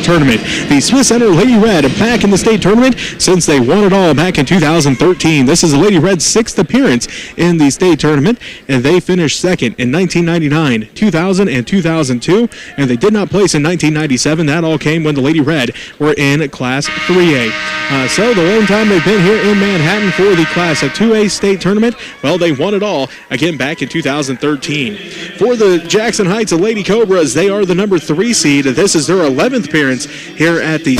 tournament. The Smith Center Lady Red back in the state tournament since they won it all back in 2013. This is the Lady Red's sixth appearance in the state tournament, and they finished second in 1999, 2000, and 2002, and they did not place in 1997. That all came when the Lady Red were in Class 3A. So the lone time they've been here in Manhattan for the Class 2A state tournament, well, they won it all again back in 2013. For the Jackson Heights Lady Cobras, they are the number 3 seed. This is their 11th appearance here at the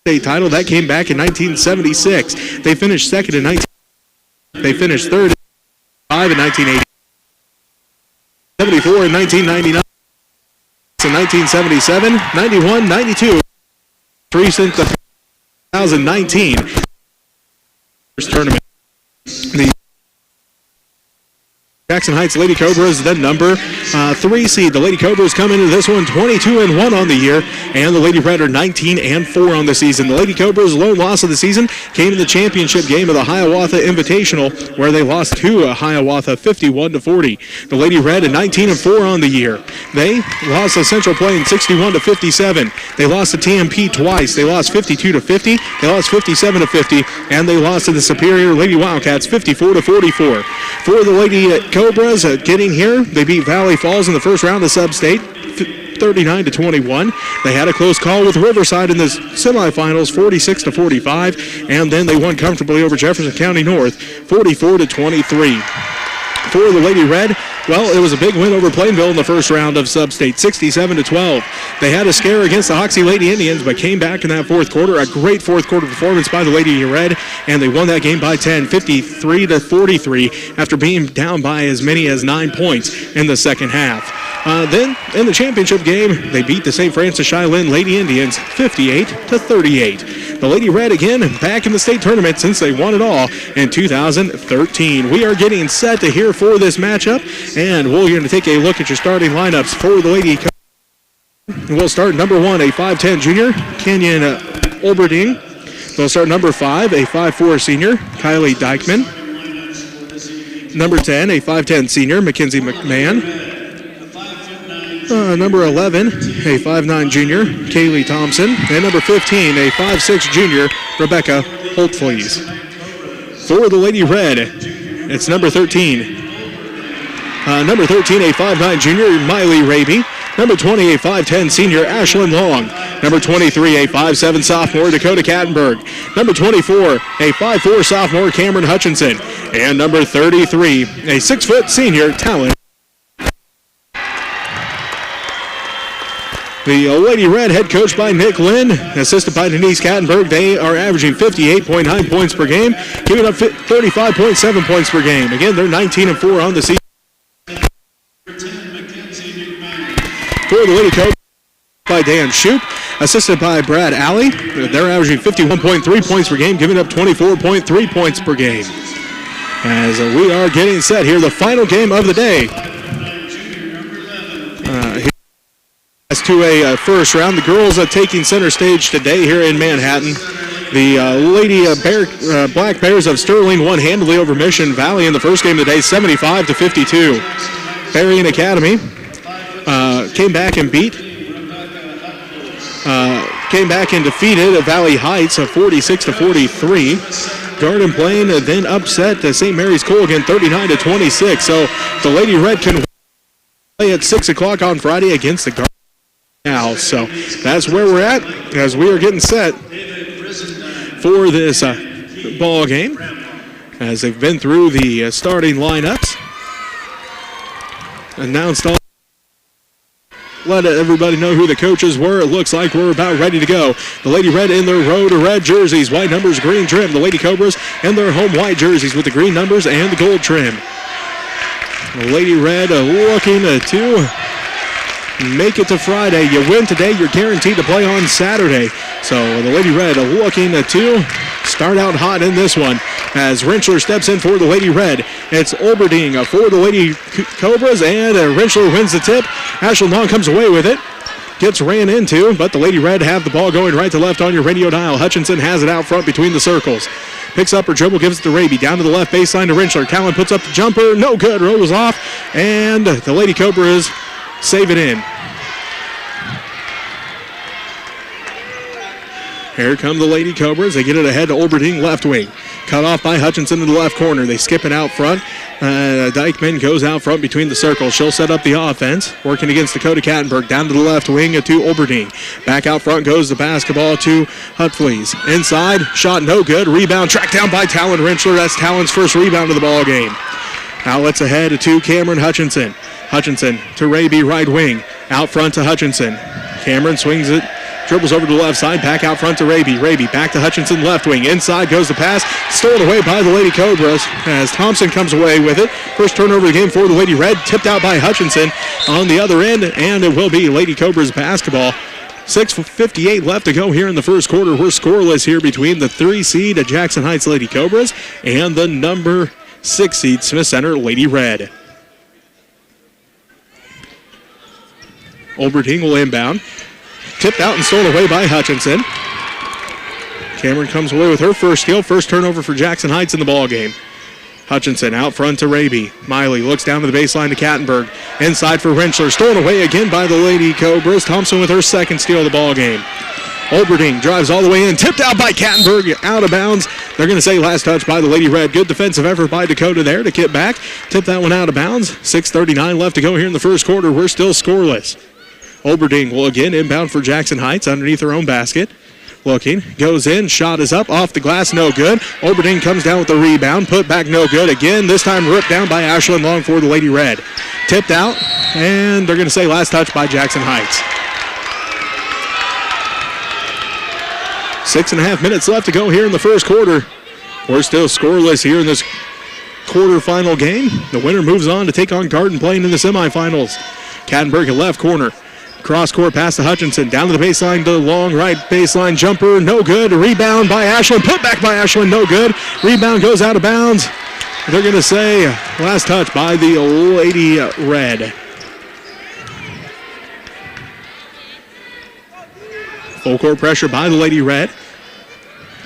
state title. That came back in 1976. They finished second in 19. They finished third in 1980. 74 in 1999. In 1977, 91, 92. Recent 2019 tournament. The Jackson Heights Lady Cobras, the number 3 seed. The Lady Cobras come into this one 22-1 on the year, and the Lady Red are 19-4 on the season. The Lady Cobras' lone loss of the season came in the championship game of the Hiawatha Invitational, where they lost to Hiawatha 51-40. The Lady Red at 19-4 on the year. They lost to Central Plain 61-57. They lost to TMP twice. They lost 52-50. They lost 57-50, and they lost to the Superior Lady Wildcats 54-44. For the Lady Cobras getting here, they beat Valley Falls in the first round of sub-state, 39-21. They had a close call with Riverside in the semifinals, 46-45, and then they won comfortably over Jefferson County North, 44-23. For the Lady Red, well, it was a big win over Plainville in the first round of sub-state, 67-12. They had a scare against the Hoxie Lady Indians, but came back in that fourth quarter. A great fourth quarter performance by the Lady Red, and they won that game by 10, 53-43, after being down by as many as 9 points in the second half. Then, in the championship game, they beat the St. Francis Shiloh Lady Indians 58-38. The Lady Red, again, back in the state tournament since they won it all in 2013. We are getting set to hear for this matchup, and we're going to take a look at your starting lineups for the Lady. We'll start number 1, a 5'10 junior, Kenyon Olberding. They'll start number 5, a 5'4 senior, Kylie Dykeman. Number 10, a 5'10 senior, Mackenzie McMahon. Number 11, a 5'9 junior, Kaylee Thompson. And number 15, a 5'6 junior, Rebecca Holtflees. For the Lady Red, it's number 13. Number 13, a 5'9 junior, Miley Raby. Number 20, a 5'10 senior, Ashlyn Long. Number 23, a 5'7 sophomore, Dakota Kattenberg. Number 24, a 5'4 sophomore, Cameron Hutchinson. And number 33, a 6' senior, Talon. The Lady Red, head coached by Nick Lynn, assisted by Denise Kattenberg. They are averaging 58.9 points per game, giving up 35.7 points per game. Again, they're 19-4 on the season. For the Lady Coach, by Dan Shoup, assisted by Brad Alley. They're averaging 51.3 points per game, giving up 24.3 points per game. As we are getting set here, the final game of the day. To a first round. The girls are taking center stage today here in Manhattan. The Lady Black Bears of Sterling won handily over Mission Valley in the first game of the day, 75-52. Berrien Academy came back and defeated Valley Heights of 46-43. Garden Plain then upset St. Mary's Colgan 39-26. So the Lady Red can play at 6 o'clock on Friday against the Garden now. So that's where we're at as we are getting set for this ball game, as they've been through the starting lineups, announced all, let everybody know who the coaches were. It looks like we're about ready to go. The Lady Red in their road red jerseys, white numbers, green trim. The Lady Cobras in their home white jerseys with the green numbers and the gold trim. The Lady Red looking to make it to Friday. You win today, you're guaranteed to play on Saturday. So the Lady Red looking to start out hot in this one. As Rentschler steps in for the Lady Red, it's Olberding for the Lady Cobras, and Rentschler wins the tip. Ashlyn Long comes away with it. Gets ran into, but the Lady Red have the ball going right to left on your radio dial. Hutchinson has it out front between the circles. Picks up her dribble, gives it to Raby. Down to the left baseline to Rentschler. Talon puts up the jumper. No good. Rolls off. And the Lady Cobras save it in. Here come the Lady Cobras. They get it ahead to Olberding, left wing. Cut off by Hutchinson to the left corner. They skip it out front. Dykeman goes out front between the circles. She'll set up the offense. Working against Dakota Kattenberg. Down to the left wing to Olberding. Back out front goes the basketball to Hutflees. Inside, shot no good. Rebound tracked down by Talon Rentschler. That's Talon's first rebound of the ball game. Outlets ahead to Cameron Hutchinson. Hutchinson to Raby, right wing. Out front to Hutchinson. Cameron swings it. Dribbles over to the left side, back out front to Raby. Raby back to Hutchinson, left wing. Inside goes the pass, stolen away by the Lady Cobras as Thompson comes away with it. First turnover of the game for the Lady Red, tipped out by Hutchinson on the other end, and it will be Lady Cobras basketball. 6:58 left to go here in the first quarter. We're scoreless here between the 3 seed Jackson Heights Lady Cobras and the number 6 seed Smith Center Lady Red. Olberding will inbound. Tipped out and stolen away by Hutchinson. Cameron comes away with her first steal. First turnover for Jackson Heights in the ball game. Hutchinson out front to Raby. Miley looks down to the baseline to Kattenberg. Inside for Rentschler. Stolen away again by the Lady Cobras. Thompson with her second steal of the ball game. Olberding drives all the way in. Tipped out by Kattenberg. Out of bounds. They're going to say last touch by the Lady Red. Good defensive effort by Dakota there to get back. Tip that one out of bounds. 6:39 left to go here in the first quarter. We're still scoreless. Olberding will again inbound for Jackson Heights underneath her own basket. Looking, goes in, shot is up, off the glass, no good. Olberding comes down with the rebound, put back no good. Again, this time ripped down by Ashlyn Long for the Lady Red. Tipped out, and they're going to say last touch by Jackson Heights. 6.5 minutes left to go here in the first quarter. We're still scoreless here in this quarterfinal game. The winner moves on to take on Garden Plain in the semifinals. Kattenberg at left corner. Cross court pass to Hutchinson. Down to the baseline, the long right baseline jumper. No good. Rebound by Ashlyn. Put back by Ashlyn. No good. Rebound goes out of bounds. They're going to say last touch by the Lady Red. Full court pressure by the Lady Red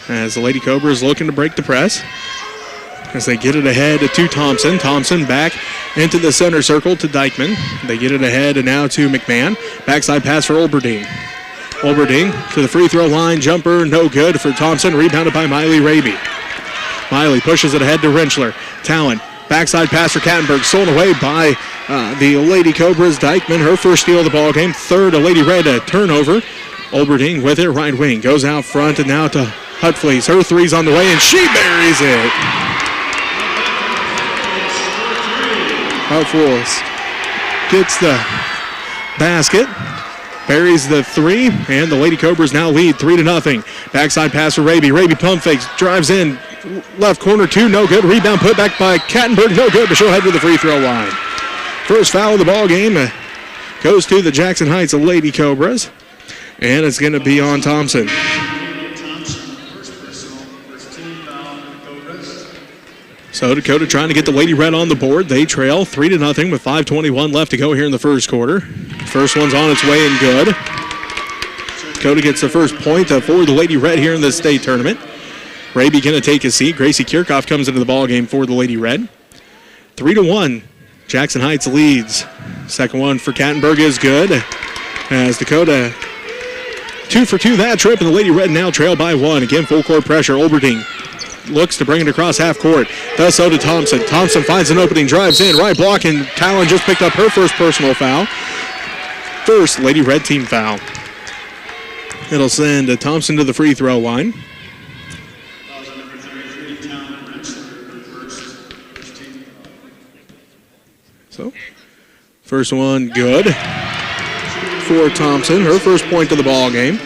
as the Lady Cobra is looking to break the press. As they get it ahead to Thompson. Thompson back into the center circle to Dykeman. They get it ahead and now to McMahon. Backside pass for Olberding. Olberding to the free throw line. Jumper no good for Thompson. Rebounded by Miley Raby. Miley pushes it ahead to Rentschler. Talon. Backside pass for Kattenberg. Stolen away by the Lady Cobras. Dykeman, her first steal of the ball game. Third, a Lady Red turnover. Olberding with it. Right wing. Goes out front and now to Hutflees. Her three's on the way and she buries it. Hutflees gets the basket, buries the three, and the Lady Cobras now lead 3-0. Backside pass for Raby. Raby pump fakes, drives in, left corner two, no good. Rebound put back by Kattenberg, no good, but she'll head to the free throw line. First foul of the ball game goes to the Jackson Heights Lady Cobras, and it's going to be on Thompson. So Dakota trying to get the Lady Red on the board. They trail 3-0 with 5:21 left to go here in the first quarter. First one's on its way and good. Dakota gets the first point for the Lady Red here in the state tournament. Raby going to take a seat. Gracie Kirchhoff comes into the ball game for the Lady Red. 3-1. Jackson Heights leads. Second one for Kattenberg is good. As Dakota 2 for 2 that trip, and the Lady Red now trail by 1. Again, full court pressure. Olberding looks to bring it across half court. Does so to Thompson. Thompson finds an opening, drives in, right block, and Talon just picked up her first personal foul. First Lady Red team foul. It'll send Thompson to the free throw line. So, first one good for Thompson. Her first point of the ball game.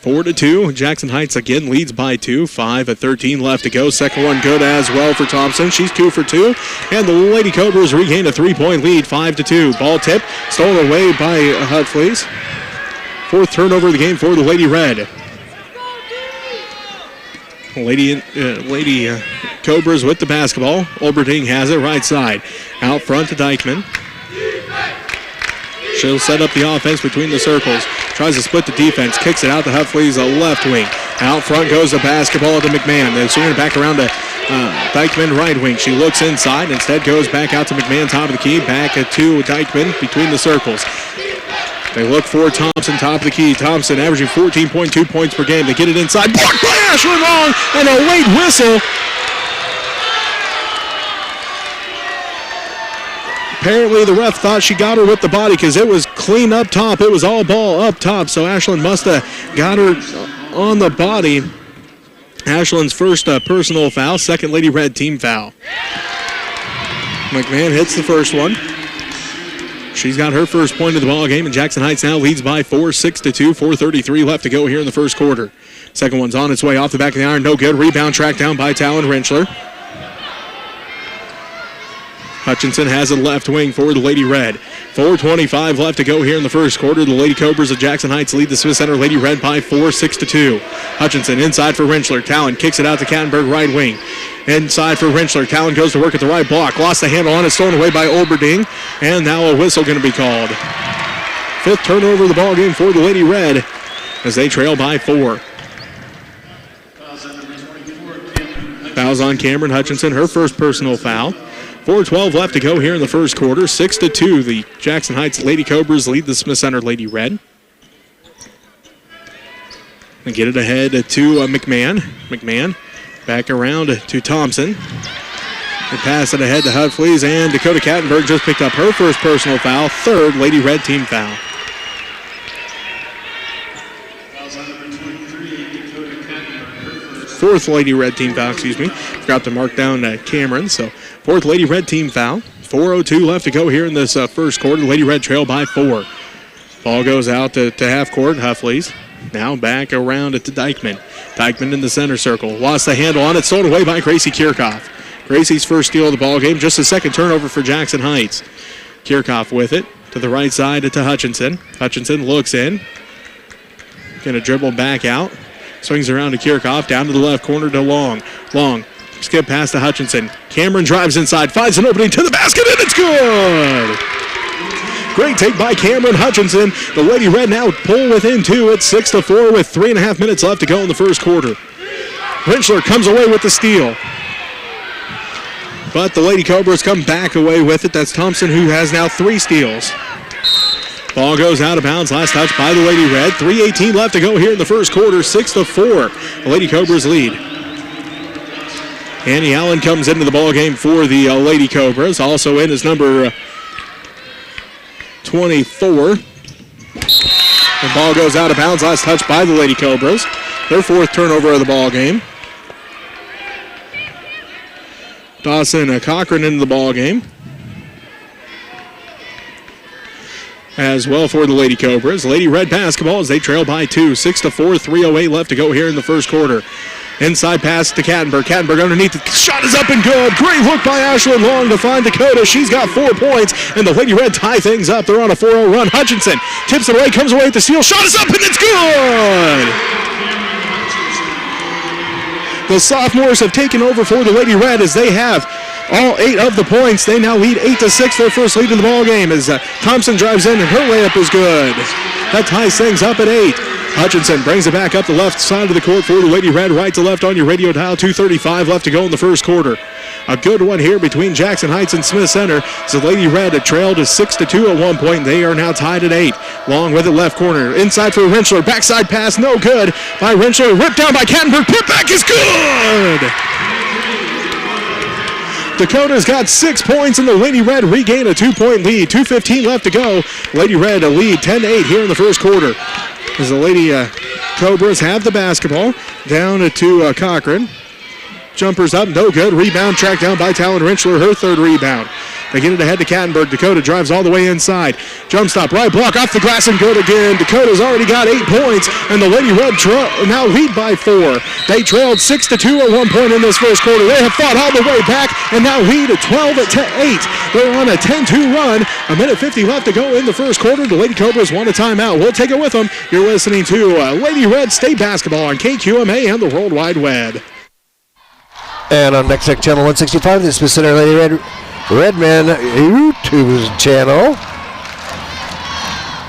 4-2. Jackson Heights again leads by 2. 5:13 left to go. Second one good as well for Thompson. She's 2 for 2. And the Lady Cobras regain a 3-point lead. 5-2. Ball tip stolen away by Hutflees. Fourth turnover of the game for the Lady Red. Lady Cobras with the basketball. Olberding has it right side. Out front to Dykeman. She'll set up the offense between the circles. Tries to split the defense. Kicks it out to Hutflees, a left wing. Out front goes the basketball to McMahon. They're swinging it back around to Dykeman, right wing. She looks inside. Instead goes back out to McMahon, top of the key. Back to Dykeman between the circles. They look for Thompson, top of the key. Thompson averaging 14.2 points per game. They get it inside. Blocked by Ashlyn Long, and a late whistle. Apparently the ref thought she got her with the body because it was clean up top. It was all ball up top, so Ashlyn must have got her on the body. Ashlyn's first personal foul, second Lady Red team foul. McMahon hits the first one. She's got her first point of the ball game, and Jackson Heights now leads by 4, 6-2, 4:33 left to go here in the first quarter. Second one's on its way off the back of the iron, no good. Rebound tracked down by Talon Rentschler. Hutchinson has it left wing for the Lady Red. 4:25 left to go here in the first quarter. The Lady Cobras of Jackson Heights lead the Smith Center Lady Red by 4, 6-2. Hutchinson inside for Rentschler. Talon kicks it out to Kattenberg right wing. Inside for Rentschler. Talon goes to work at the right block. Lost the handle on it, stolen away by Olberding. And now a whistle going to be called. Fifth turnover of the ball game for the Lady Red as they trail by 4. Fouls on Cameron Hutchinson, her first personal foul. 4:12 left to go here in the first quarter. 6-2, the Jackson Heights Lady Cobras lead the Smith Center Lady Red. And get it ahead to McMahon. McMahon back around to Thompson. They pass it ahead to Hutflees, and Dakota Kattenberg just picked up her first personal foul, third Lady Red team foul. Fourth Lady Red team foul, Forgot to mark down Cameron, so fourth Lady Red team foul. 4:02 left to go here in this first quarter. Lady Red trail by 4. Ball goes out to half court. Hutflees now back around to Dykeman. Dykeman in the center circle. Lost the handle on it. Stolen away by Gracie Kirchhoff. Gracie's first steal of the ball game. Just a second turnover for Jackson Heights. Kirchhoff with it to the right side to Hutchinson. Hutchinson looks in. Going to dribble back out. Swings around to Kirchhoff. Down to the left corner to Long. Long. Skip pass to Hutchinson. Cameron drives inside, finds an opening to the basket, and it's good! Great take by Cameron Hutchinson. The Lady Red now pull within 2. It's 6-4 with 3.5 minutes left to go in the first quarter. Rentschler comes away with the steal. But the Lady Cobras come back away with it. That's Thompson, who has now 3 steals. Ball goes out of bounds. Last touch by the Lady Red. 3:18 left to go here in the first quarter. 6-4. The Lady Cobras lead. Annie Allen comes into the ball game for the Lady Cobras. Also in is number 24. The ball goes out of bounds. Last touch by the Lady Cobras. Their fourth turnover of the ball game. Dawson Cochran into the ball game. As well for the Lady Cobras. Lady Red basketball as they trail by 2. 6-4, 3:08 left to go here in the first quarter. Inside pass to Kattenberg. Kattenberg underneath. The shot is up and good. Great look by Ashlyn Long to find Dakota. She's got 4 points, and the Lady Red tie things up. They're on a 4-0 run. Hutchinson tips it away, comes away with the steal. Shot is up, and it's good! The sophomores have taken over for the Lady Red as they have all 8 of the points. They now lead 8-6, their first lead in the ball game as Thompson drives in, and her layup is good. That ties things up at 8. Hutchinson brings it back up the left side of the court for the Lady Red. Right to left on your radio dial. 2:35 left to go in the first quarter. A good one here between Jackson Heights and Smith Center. So Lady Red had trailed to 6-2 at one point. They are now tied at 8. Long with it left corner. Inside for Rentschler. Backside pass, no good by Rentschler. Ripped down by Kattenberg. Put back is good! Dakota's got 6 points, and the Lady Red regain a 2-point lead. 2:15 left to go. Lady Red a lead 10-8 here in the first quarter. As the Lady Cobras have the basketball. Down to Cochran. Jumpers up, no good. Rebound tracked down by Talon Rentschler, her third rebound. They get it ahead to Kattenberg. Dakota drives all the way inside. Jump stop, right block, off the glass and good again. Dakota's already got 8 points, and the Lady Red now lead by 4. They trailed 6-2 at one point in this first quarter. They have fought all the way back, and now lead at 12-8. They're on a 10-2 run. 1:50 left to go in the first quarter. The Lady Cobras want a timeout. We'll take it with them. You're listening to Lady Red State Basketball on KQMA and the World Wide Web. And on Next Tech Channel 165, the Smith Center Lady Redman YouTube channel.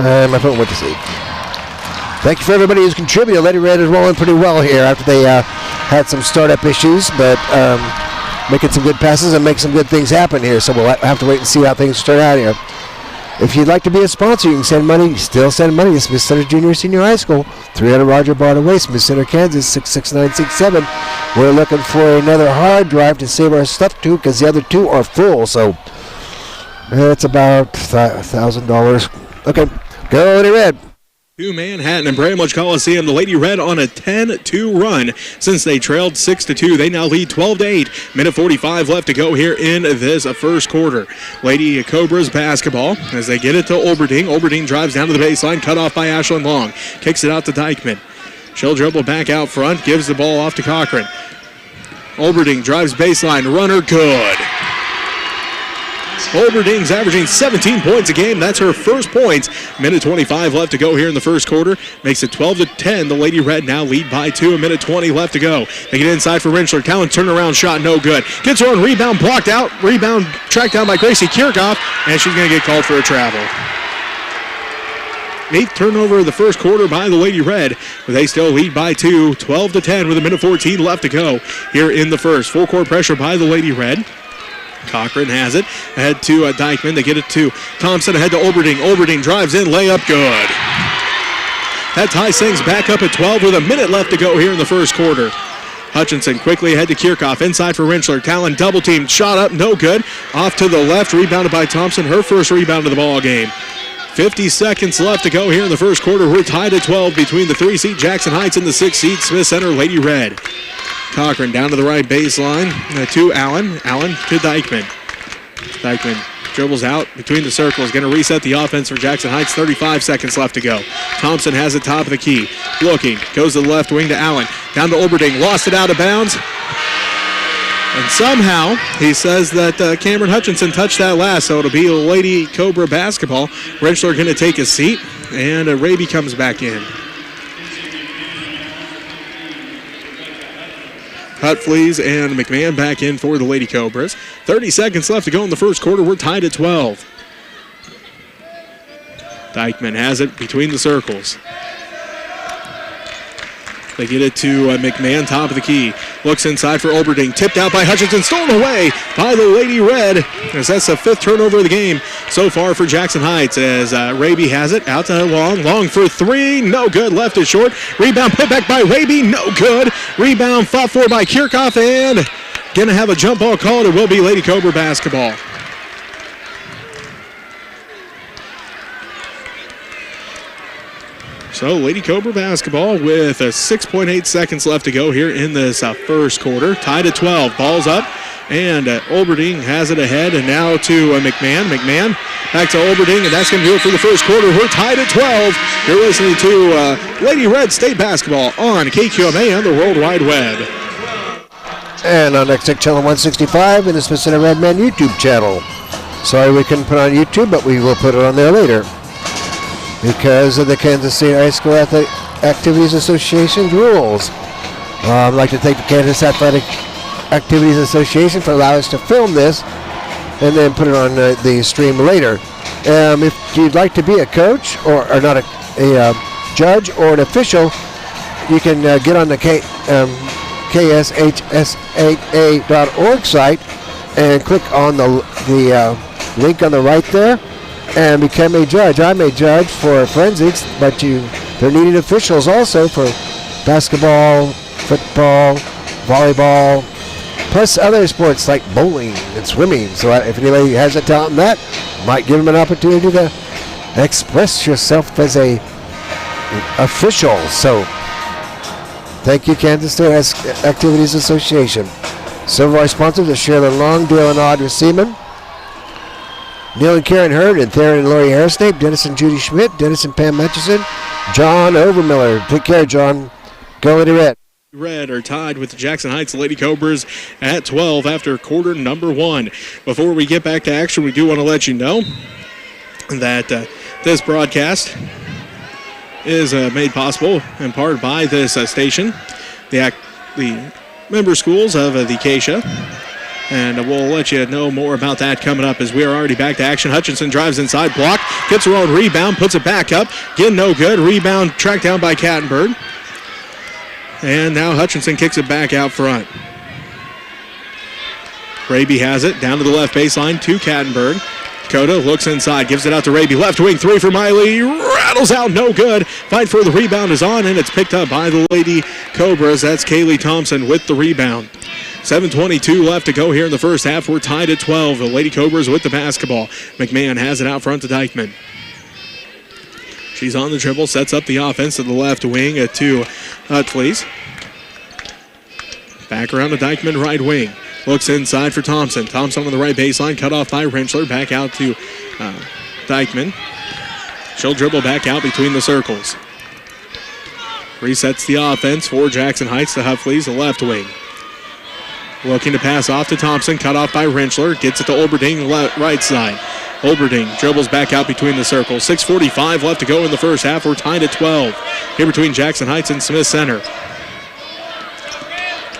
And my phone went to sleep. Thank you for everybody who's contributed. Lady Red is rolling pretty well here after they had some startup issues, but making some good passes and making some good things happen here. So we'll have to wait and see how things start out here. If you'd like to be a sponsor, you can send money. Still send money to Smith Center Junior Senior High School, 300 Roger Barter Way, Smith Center, Kansas, 66967. We're looking for another hard drive to save our stuff to because the other two are full. So it's about $1,000. Okay, go Lady Red. To Manhattan and Bramlage Coliseum, the Lady Red on a 10-2 run since they trailed 6-2. They now lead 12-8. Minute 45 left to go here in this first quarter. Lady Cobras basketball as they get it to Olberding. Olberding drives down to the baseline, cut off by Ashlyn Long. Kicks it out to Dykeman. She'll dribble back out front, gives the ball off to Cochran. Olberding drives baseline, runner good. Olberding's averaging 17 points a game. That's her first points. Minute 25 left to go here in the first quarter. Makes it 12-10. The Lady Red now lead by 2. A minute 20 left to go. They get inside for Rentschler. Talon turnaround shot, no good. Gets her own rebound, blocked out. Rebound tracked down by Gracie Kirchhoff, and she's going to get called for a travel. 8th turnover of the first quarter by the Lady Red, but they still lead by 2. 12-10 with a minute 14 left to go here in the first. Full court pressure by the Lady Red. Cochran has it. Ahead to Dykeman. They get it to Thompson. Ahead to Olberding. Olberding drives in. Layup good. That ties things back up at 12 with a minute left to go here in the first quarter. Hutchinson quickly ahead to Kirchhoff. Inside for Rentschler. Talon double team. Shot up. No good. Off to the left. Rebounded by Thompson. Her first rebound of the ball game. 50 seconds left to go here in the first quarter. We're tied at 12 between the 3-seed Jackson Heights and the 6-seed Smith Center Lady Red. Cochran down to the right baseline to Allen. Allen to Dykeman. Dykeman dribbles out between the circles. Going to reset the offense for Jackson Heights. 35 seconds left to go. Thompson has it top of the key. Looking. Goes to the left wing to Allen. Down to Olberding. Lost it out of bounds. And somehow he says that Cameron Hutchinson touched that last, so it'll be a Lady Cobra basketball. Rentschler going to take a seat, and Raby comes back in. Hutflees and McMahon back in for the Lady Cobras. 30 seconds left to go in the first quarter. We're tied at 12. Dykeman has it between the circles. They get it to McMahon, top of the key. Looks inside for Olberding. Tipped out by Hutchinson. Stolen away by the Lady Red. As that's the 5th turnover of the game so far for Jackson Heights. As Raby has it out to Long. Long for 3. No good. Left it short. Rebound put back by Raby. No good. Rebound fought for by Kirchhoff. And going to have a jump ball called. It will be Lady Cobra basketball. So Lady Cobra basketball with 6.8 seconds left to go here in this first quarter. Tied at 12. Ball's up. And Olberding has it ahead. And now to McMahon. McMahon back to Olberding. And that's going to do it for the first quarter. We're tied at 12. You're listening to Lady Red State Basketball on KQMA and the World Wide Web. And on Next Tech Channel 165 and the Smith Center Redman YouTube channel. Sorry we couldn't put it on YouTube, but we will put it on there later. Because of the Kansas State High School Athletic Activities Association's rules. I'd like to thank the Kansas Athletic Activities Association for allowing us to film this and then put it on the stream later. If you'd like to be a coach or not a judge or an official, you can get on the KSHSAA.org site and click on the link on the right there and become a judge. I'm a judge for forensics, but they're needing officials also for basketball, football, volleyball, plus other sports like bowling and swimming. So if anybody has a talent in that, might give them an opportunity to express yourself as a official. So thank you, Kansas State Activities Association. Some of our sponsors are Sherilyn Long, Dale and Audra Seaman, Neil and Karen Hurd, and Theron and Lori Harrisnape, Dennis and Judy Schmidt, Dennis and Pam Mutchison, John Overmiller. Take care, John. Go Lady Red. Red are tied with the Jackson Heights Lady Cobras at 12 after quarter number 1. Before we get back to action, we do want to let you know that this broadcast is made possible in part by this station, the member schools of the KSHA. And we'll let you know more about that coming up as we are already back to action. Hutchinson drives inside, block, gets her own rebound, puts it back up. Again, no good. Rebound tracked down by Kattenberg. And now Hutchinson kicks it back out front. Raby has it down to the left baseline to Kattenberg. Dakota looks inside, gives it out to Raby. Left wing three for Miley. Rattles out, no good. Fight for the rebound is on, and it's picked up by the Lady Cobras. That's Kaylee Thompson with the rebound. 7:22 left to go here in the first half. We're tied at 12. The Lady Cobras with the basketball. McMahon has it out front to Dykeman. She's on the dribble, sets up the offense to the left wing to Hutflees. Back around to Dykeman, right wing. Looks inside for Thompson. Thompson on the right baseline, cut off by Rentschler. Back out to Dykeman. She'll dribble back out between the circles. Resets the offense for Jackson Heights to Hutflees, the left wing. Looking to pass off to Thompson, cut off by Rentschler. Gets it to Olberding, right side. Olberding dribbles back out between the circles. 6:45 left to go in the first half. We're tied at 12 here between Jackson Heights and Smith Center.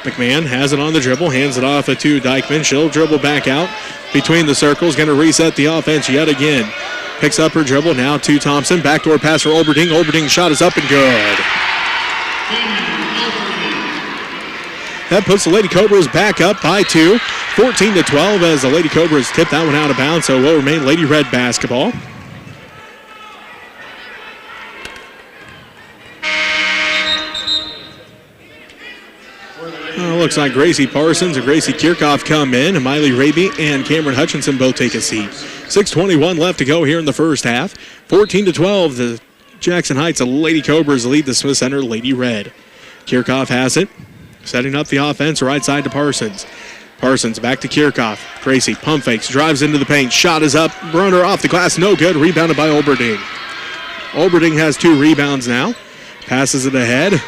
McMahon has it on the dribble, hands it off to Dykeman. She'll dribble back out between the circles, going to reset the offense yet again. Picks up her dribble now to Thompson. Backdoor pass for Olberding. Olberding's shot is up and good. That puts the Lady Cobras back up by 2. 14-12 as the Lady Cobras tip that one out of bounds, so will remain Lady Red basketball. Looks like Gracie Parsons and Gracie Kirchhoff come in, and Miley Raby and Cameron Hutchinson both take a seat. 6:21 left to go here in the first half. 14-12, the Jackson Heights Lady Cobras lead the Smith Center Lady Red. Kirchhoff has it, setting up the offense right side to Parsons. Parsons back to Kirchhoff. Gracie pump fakes, drives into the paint. Shot is up, runner off the glass, no good. Rebounded by Olberding. Olberding has 2 rebounds now. Passes it ahead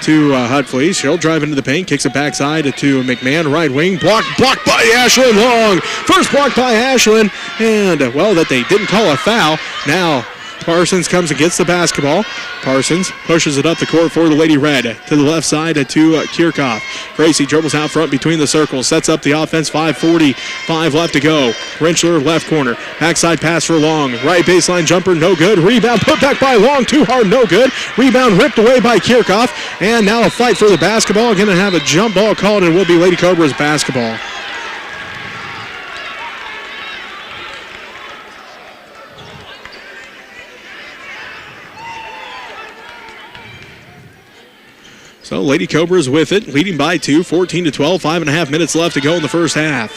to Hutflees. She'll drive into the paint, kicks it backside to McMahon, right wing. Blocked by Ashlyn Long. First block by Ashlyn, and, well, that they didn't call a foul. Now Parsons comes and gets the basketball. Parsons pushes it up the court for the Lady Red. To the left side to Kirchhoff. Gracie dribbles out front between the circles. Sets up the offense. 5:45 left to go. Rentschler left corner. Backside pass for Long. Right baseline jumper, no good. Rebound put back by Long. Too hard, no good. Rebound ripped away by Kirchhoff. And now a fight for the basketball. Going to have a jump ball called, and will be Lady Cobras basketball. So Lady Cobras with it, leading by 2, 14-12, 5.5 minutes left to go in the first half.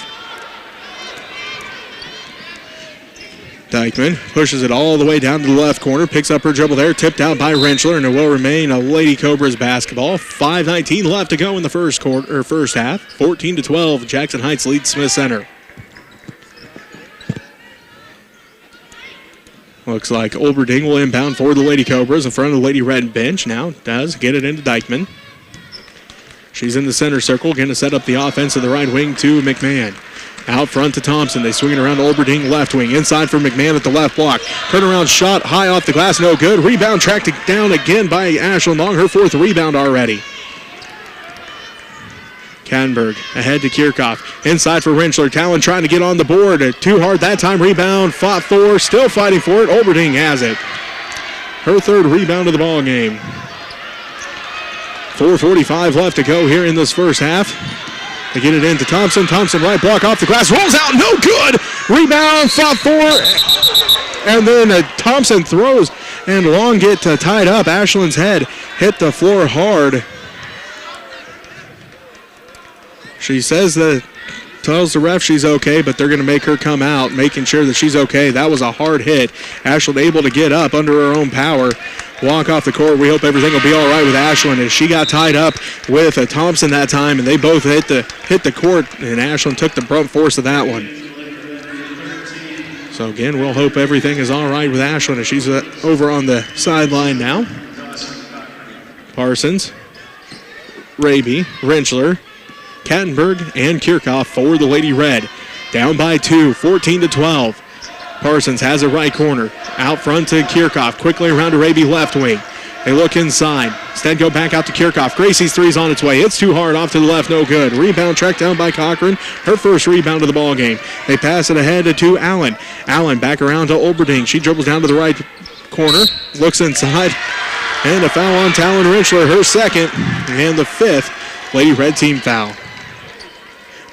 Dykeman pushes it all the way down to the left corner, picks up her dribble there, tipped out by Rentschler, and it will remain a Lady Cobras basketball. 5:19 left to go in the first half. 14-12, Jackson Heights leads Smith Center. Looks like Olberding will inbound for the Lady Cobras in front of the Lady Red bench. Now does get it into Dykeman. She's in the center circle, going to set up the offense to the right wing to McMahon. Out front to Thompson. They swing it around to Olberding, left wing. Inside for McMahon at the left block. Turnaround shot, high off the glass, no good. Rebound tracked down again by Ashlyn Long, her 4th rebound already. Kattenberg ahead to Kirchhoff. Inside for Rentschler. Talon trying to get on the board. Too hard that time. Rebound fought for. Still fighting for it. Olberding has it. Her 3rd rebound of the ball game. 4:45 left to go here in this first half. They get it into Thompson. Thompson right block off the glass. Rolls out. No good. Rebound fought for. And then Thompson throws and Long get tied up. Ashlyn's head hit the floor hard. She says that, tells the ref she's okay, but they're going to make her come out, making sure that she's okay. That was a hard hit. Ashlyn able to get up under her own power. Walk off the court. We hope everything will be all right with Ashlyn as she got tied up with Thompson that time, and they both hit the court, and Ashlyn took the brunt force of that one. So again, we'll hope everything is all right with Ashlyn as she's over on the sideline now. Parsons, Raby, Rentschler, Kattenberg, and Kirchhoff for the Lady Red. Down by 2, 14-12. Parsons has a right corner. Out front to Kirchhoff. Quickly around to Raby left wing. They look inside. Instead go back out to Kirchhoff. Gracie's three's on its way. It's too hard off to the left. No good. Rebound tracked down by Cochran. Her 1st rebound of the ball game. They pass it ahead to Allen. Allen back around to Olberding. She dribbles down to the right corner. Looks inside. And a foul on Talon Rentschler. Her 2nd. And the 5th Lady Red team foul.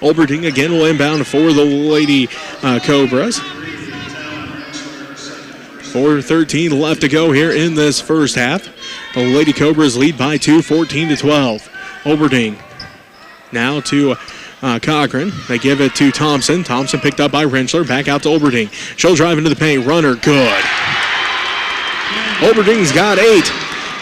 Olberding again will inbound for the Lady Cobras. 4:13 left to go here in this first half. The Lady Cobras lead by 2, 14-12. Oberding now to Cochran. They give it to Thompson. Thompson picked up by Rentschler. Back out to Oberding. She'll drive into the paint. Runner, good. Oberding's got 8.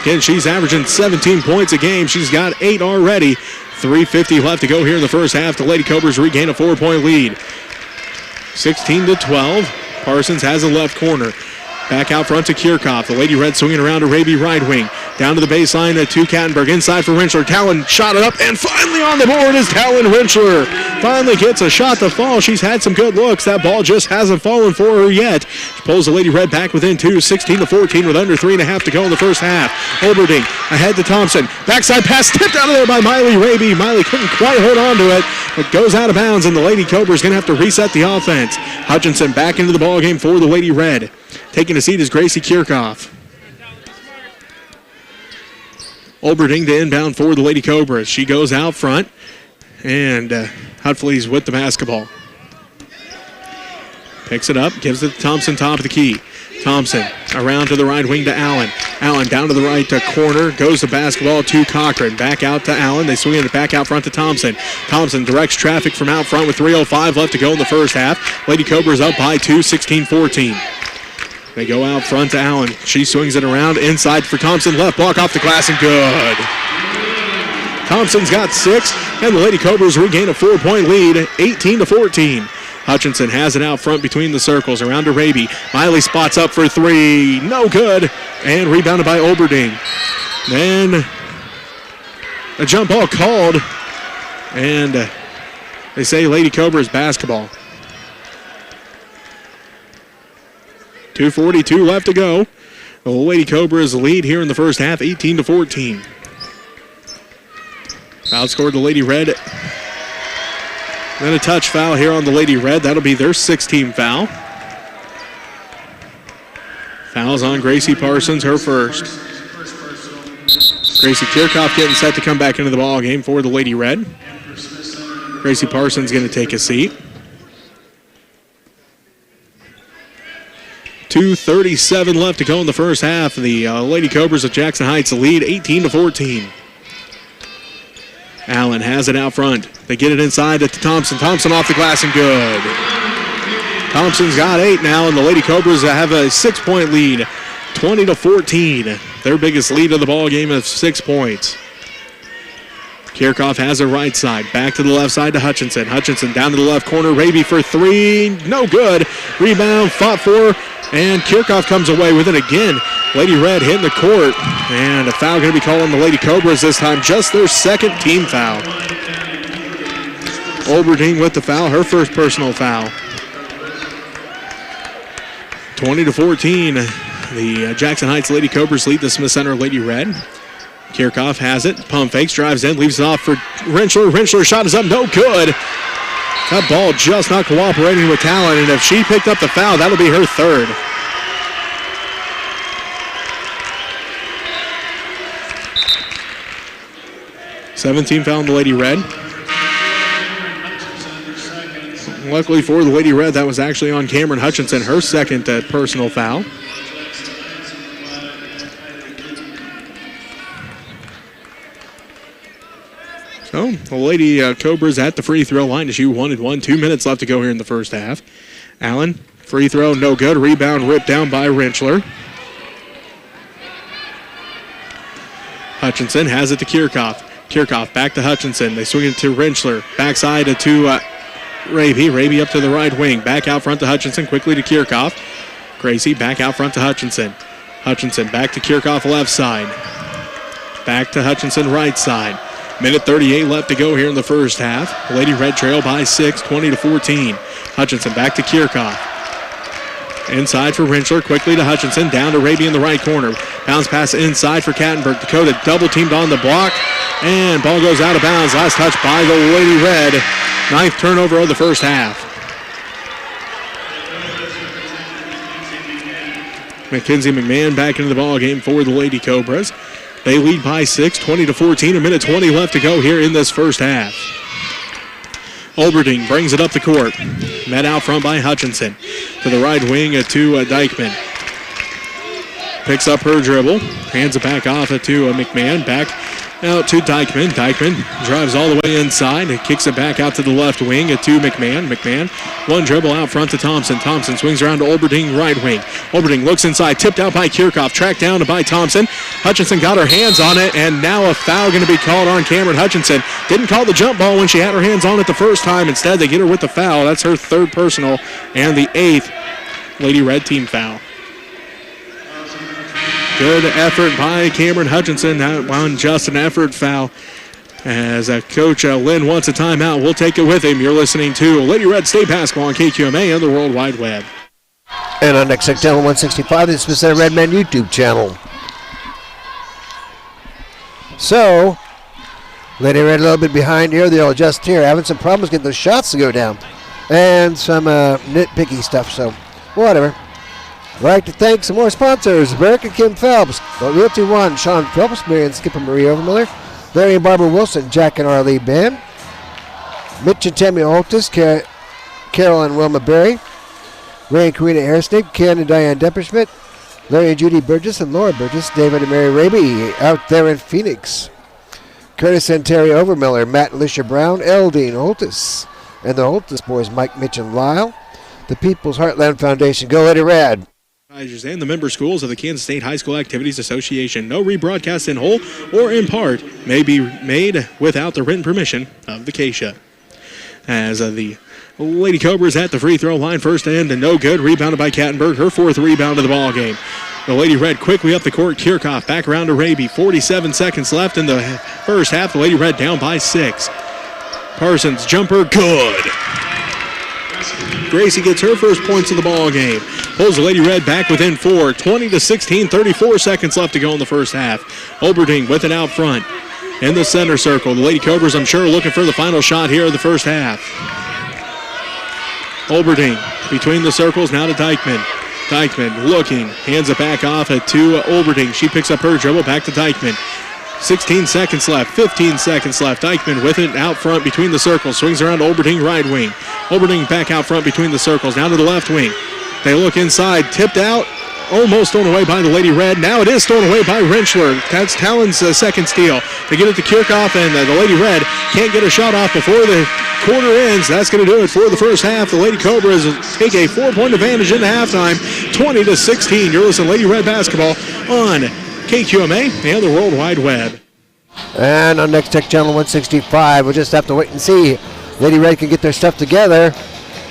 Again, she's averaging 17 points a game. She's got 8 already. 3:50 left to go here in the first half. The Lady Cobras regain a 4-point lead. 16-12. Parsons has a left corner. Back out front to Kirchhoff. The Lady Red swinging around to Raby right wing. Down to the baseline to Kattenberg. Inside for Rentschler. Talon shot it up, and finally on the board is Talon Rentschler. Finally gets a shot to fall. She's had some good looks. That ball just hasn't fallen for her yet. She pulls the Lady Red back within 2, 16-14 with under 3.5 to go in the first half. Oberding ahead to Thompson. Backside pass tipped out of there by Miley Raby. Miley couldn't quite hold on to it, but goes out of bounds, and the Lady Cobras going to have to reset the offense. Hutchinson back into the ball game for the Lady Red. Taking a seat is Gracie Kirchhoff. Oberding to inbound for the Lady Cobras. She goes out front, and Hutflea's with the basketball. Picks it up, gives it to Thompson, top of the key. Thompson around to the right wing to Allen. Allen down to the right to corner, goes the basketball to Cochran. Back out to Allen. They swing it back out front to Thompson. Thompson directs traffic from out front with 3:05 left to go in the first half. Lady Cobras up by 2, 16-14. They go out front to Allen. She swings it around inside for Thompson. Left block off the glass and good. Thompson's got 6, and the Lady Cobras regain a 4-point lead, 18-14. Hutchinson has it out front between the circles. Around to Raby. Miley spots up for 3. No good. And rebounded by Oberding. Then a jump ball called. And they say Lady Cobras basketball. 2:42 left to go. The Lady Cobras lead here in the first half, 18-14. Outscored the Lady Red. Then a touch foul here on the Lady Red. That'll be their 16th foul. Fouls on Gracie Parsons, her first. Gracie Kirchhoff getting set to come back into the ball game for the Lady Red. Gracie Parsons going to take a seat. 2:37 left to go in the first half. The Lady Cobras of Jackson Heights lead 18-14. Allen has it out front. They get it inside to Thompson. Thompson off the glass and good. Thompson's got 8 now, and the Lady Cobras have a 6-point lead, 20-14. Their biggest lead of the ball game of 6 points. Kirchhoff has it right side. Back to the left side to Hutchinson. Hutchinson down to the left corner. Raby for 3. No good. Rebound, fought for, and Kirchhoff comes away with it again. Lady Red hitting the court, and a foul going to be called on the Lady Cobras this time. Just their second team foul. Oberding with the foul, her first personal foul. 20-14. The Jackson Heights Lady Cobras lead the Smith Center Lady Red. Kirchhoff has it. Pump fakes, drives in, leaves it off for Rentschler. Rentschler shot is up, no good. That ball just not cooperating with Talon, and if she picked up the foul, that'll be her third. Seventeen foul on the Lady Red. Luckily for the Lady Red, that was actually on Cameron Hutchinson, her second personal foul. So, the Lady Cobras at the free throw line to shoot 1 and 1. 2 minutes left to go here in the first half. Allen, free throw, no good. Rebound ripped down by Rentschler. Hutchinson has it to Kirchhoff. Kirchhoff back to Hutchinson. They swing it to Rentschler. Backside to Raby. Raby up to the right wing. Back out front to Hutchinson. Quickly to Kirchhoff. Gracie back out front to Hutchinson. Hutchinson back to Kirchhoff left side. Back to Hutchinson right side. Minute 38 left to go here in the first half. Lady Red trail by 6, 20-14. Hutchinson back to Kirchhoff. Inside for Rentschler, quickly to Hutchinson, down to Raby in the right corner. Bounce pass inside for Kattenberg. Dakota double teamed on the block, and ball goes out of bounds. Last touch by the Lady Red. 9th turnover of the first half. Mackenzie McMahon back into the ball game for the Lady Cobras. They lead by 6, 20-14. A minute 20 left to go here in this first half. Oberding brings it up the court. Met out front by Hutchinson. To the right wing to Dykeman. picks up her dribble, hands it back off to McMahon, back out to Dykeman. Dykeman drives all the way inside and kicks it back out to the left wing to McMahon. McMahon, one dribble out front to Thompson. Thompson swings around to Olberding, right wing. Olberding looks inside, tipped out by Kirchhoff, tracked down by Thompson. Hutchinson got her hands on it, and now a foul going to be called on Cameron Hutchinson. Didn't call the jump ball when she had her hands on it the first time. Instead, they get her with the foul. That's her third personal and the 8th Lady Red team foul. Good effort by Cameron Hutchinson. That one just an effort foul. As Coach Lynn wants a timeout, we'll take it with him. You're listening to Lady Red State Basketball on KQMA and the World Wide Web. And on next channel 165, the Smith Center Redmen YouTube channel. So, Lady Red a little bit behind here. They'll adjust here. Having some problems getting those shots to go down. And some nitpicky stuff, so whatever. I'd like to thank some more sponsors. American Kim Phelps, Realty One, Sean Phelps, Mary and Skipper Marie Overmiller, Larry and Barbara Wilson, Jack and Arlie Band, Mitch and Tammy Altus, Carol and Wilma Berry, Ray and Karina Hairsnake, Ken and Diane Depperschmidt, Larry and Judy Burgess and Laura Burgess, David and Mary Raby out there in Phoenix, Curtis and Terry Overmiller, Matt and Alicia Brown, Eldine Holtis, and the Holtis boys, Mike, Mitch, and Lyle, the People's Heartland Foundation. Go Lady Red. And the member schools of the Kansas State High School Activities Association. No rebroadcast in whole or in part may be made without the written permission of the KSHA. As the Lady Cobras at the free throw line, first and no good. Rebounded by Kattenberg, her 4th rebound of the ball game. The Lady Red quickly up the court. Kirchhoff back around to Raby. 47 seconds left in the first half. The Lady Red down by 6. Parsons jumper good. Gracie gets her first points of the ball game. Pulls the Lady Red back within 4. 20-16, 34 seconds left to go in the first half. Olberding with it out front in the center circle. The Lady Cobras, I'm sure, looking for the final shot here of the first half. Olberding between the circles, now to Dykeman. Dykeman looking, hands it back off to Olberding. She picks up her dribble, back to Dykeman. 16 seconds left, 15 seconds left. Dykeman with it out front between the circles. Swings around to Olberding, right wing. Olberding back out front between the circles. Now to the left wing. They look inside, tipped out, almost thrown away by the Lady Red. Now it is thrown away by Rentschler. That's Talon's second steal. They get it to Kirchhoff, and the Lady Red can't get a shot off before the quarter ends. That's going to do it for the first half. The Lady Cobras take a 4-point advantage in the halftime, 20-16. You're listening to Lady Red Basketball on KQMA and the World Wide Web. And on Next Tech Channel 165, we'll just have to wait and see. Lady Red can get their stuff together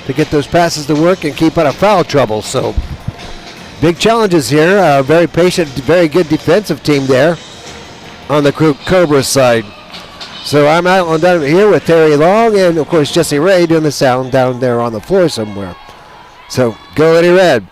to get those passes to work and keep out of foul trouble. So big challenges here. Very patient, very good defensive team there on the Cobras side. So I'm out on down here with Terry Long and, of course, Jesse Ray doing the sound down there on the floor somewhere. So go Lady Red.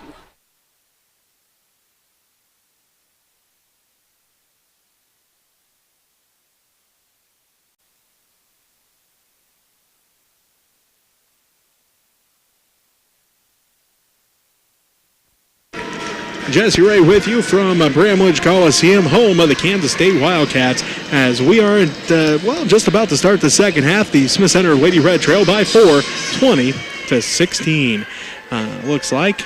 Jesse Ray with you from Bramlage Coliseum, home of the Kansas State Wildcats, as we are just about to start the second half. The Smith Center Lady Red trail by 4, 20-16. Looks like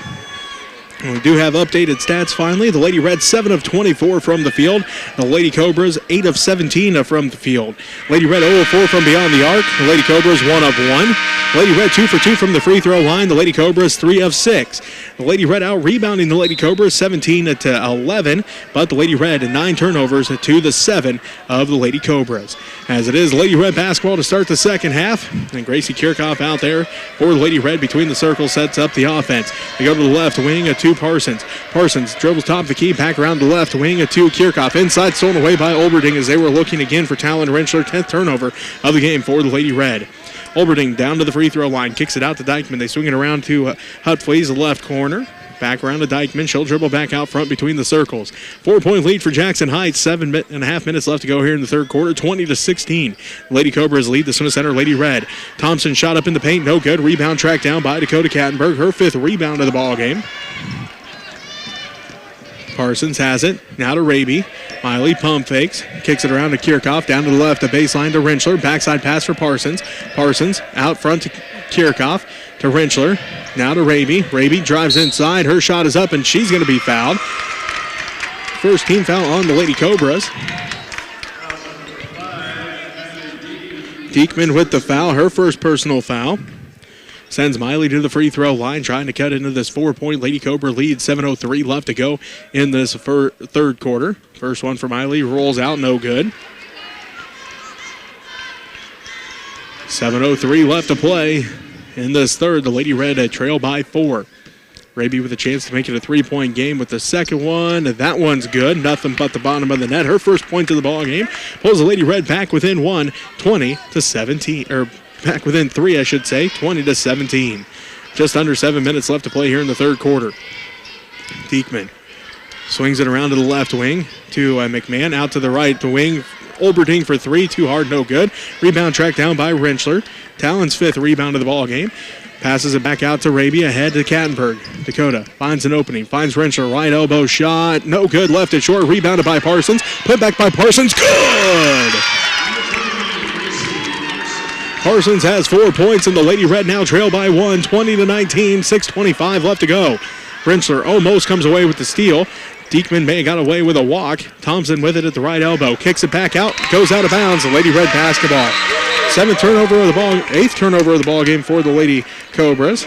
we do have updated stats finally. The Lady Red 7 of 24 from the field. The Lady Cobras 8 of 17 from the field. Lady Red 0 of 4 from beyond the arc. The Lady Cobras 1 of 1. Lady Red 2 for 2 from the free throw line. The Lady Cobras 3 of 6. The Lady Red out rebounding the Lady Cobras 17-11, but the Lady Red 9 turnovers to the 7 of the Lady Cobras. As it is Lady Red basketball to start the second half, and Gracie Kirchhoff out there for the Lady Red between the circles sets up the offense. They go to the left wing to Parsons. Parsons dribbles top of the key, back around the left wing to Kirchhoff. Inside, stolen away by Olberding as they were looking again for Talon Rentschler. 10th turnover of the game for the Lady Red. Olberding down to the free throw line, kicks it out to Dykeman. They swing it around to Hutflees, left corner. Back around to Dykeman. She'll dribble back out front between the circles. 4-point lead for Jackson Heights. 7.5 minutes left to go here in the third quarter. 20-16. Lady Cobras lead the Smith Center Lady Red. Thompson shot up in the paint. No good. Rebound tracked down by Dakota Kattenberg. Her 5th rebound of the ball game. Parsons has it. Now to Raby. Miley pump fakes. Kicks it around to Kirchhoff. Down to the left. A baseline to Rentschler. Backside pass for Parsons. Parsons out front to Kirchhoff. To Rentschler. Now to Raby. Raby drives inside. Her shot is up, and she's going to be fouled. First team foul on the Lady Cobras. Diekman with the foul, her first personal foul. Sends Miley to the free throw line, trying to cut into this 4-point Lady Cobra lead. 7:03 left to go in this third quarter. First one for Miley, rolls out, no good. 7:03 left to play in this third. The Lady Red trail by 4. Raby with a chance to make it a 3-point game with the second one. That one's good. Nothing but the bottom of the net. Her first point of the ball game pulls the Lady Red back within 1, 20-17. Or back within 3, I should say, 20-17. Just under 7 minutes left to play here in the third quarter. Diekman swings it around to the left wing to McMahon. Out to the right wing. Olberting for 3. Too hard, no good. Rebound tracked down by Rentschler. Talon's 5th rebound of the ball game. Passes it back out to Raby, ahead to Kattenberg. Dakota finds an opening, finds Rentschler, right elbow shot, no good, left it short, rebounded by Parsons, put back by Parsons, good! Parsons has 4 points, and the Lady Red now trail by 1, 20-19, 6:25 left to go. Rentschler almost comes away with the steal. Diekman may have got away with a walk. Thompson with it at the right elbow, kicks it back out, goes out of bounds. The Lady Red basketball. 8th turnover of the ball game for the Lady Cobras.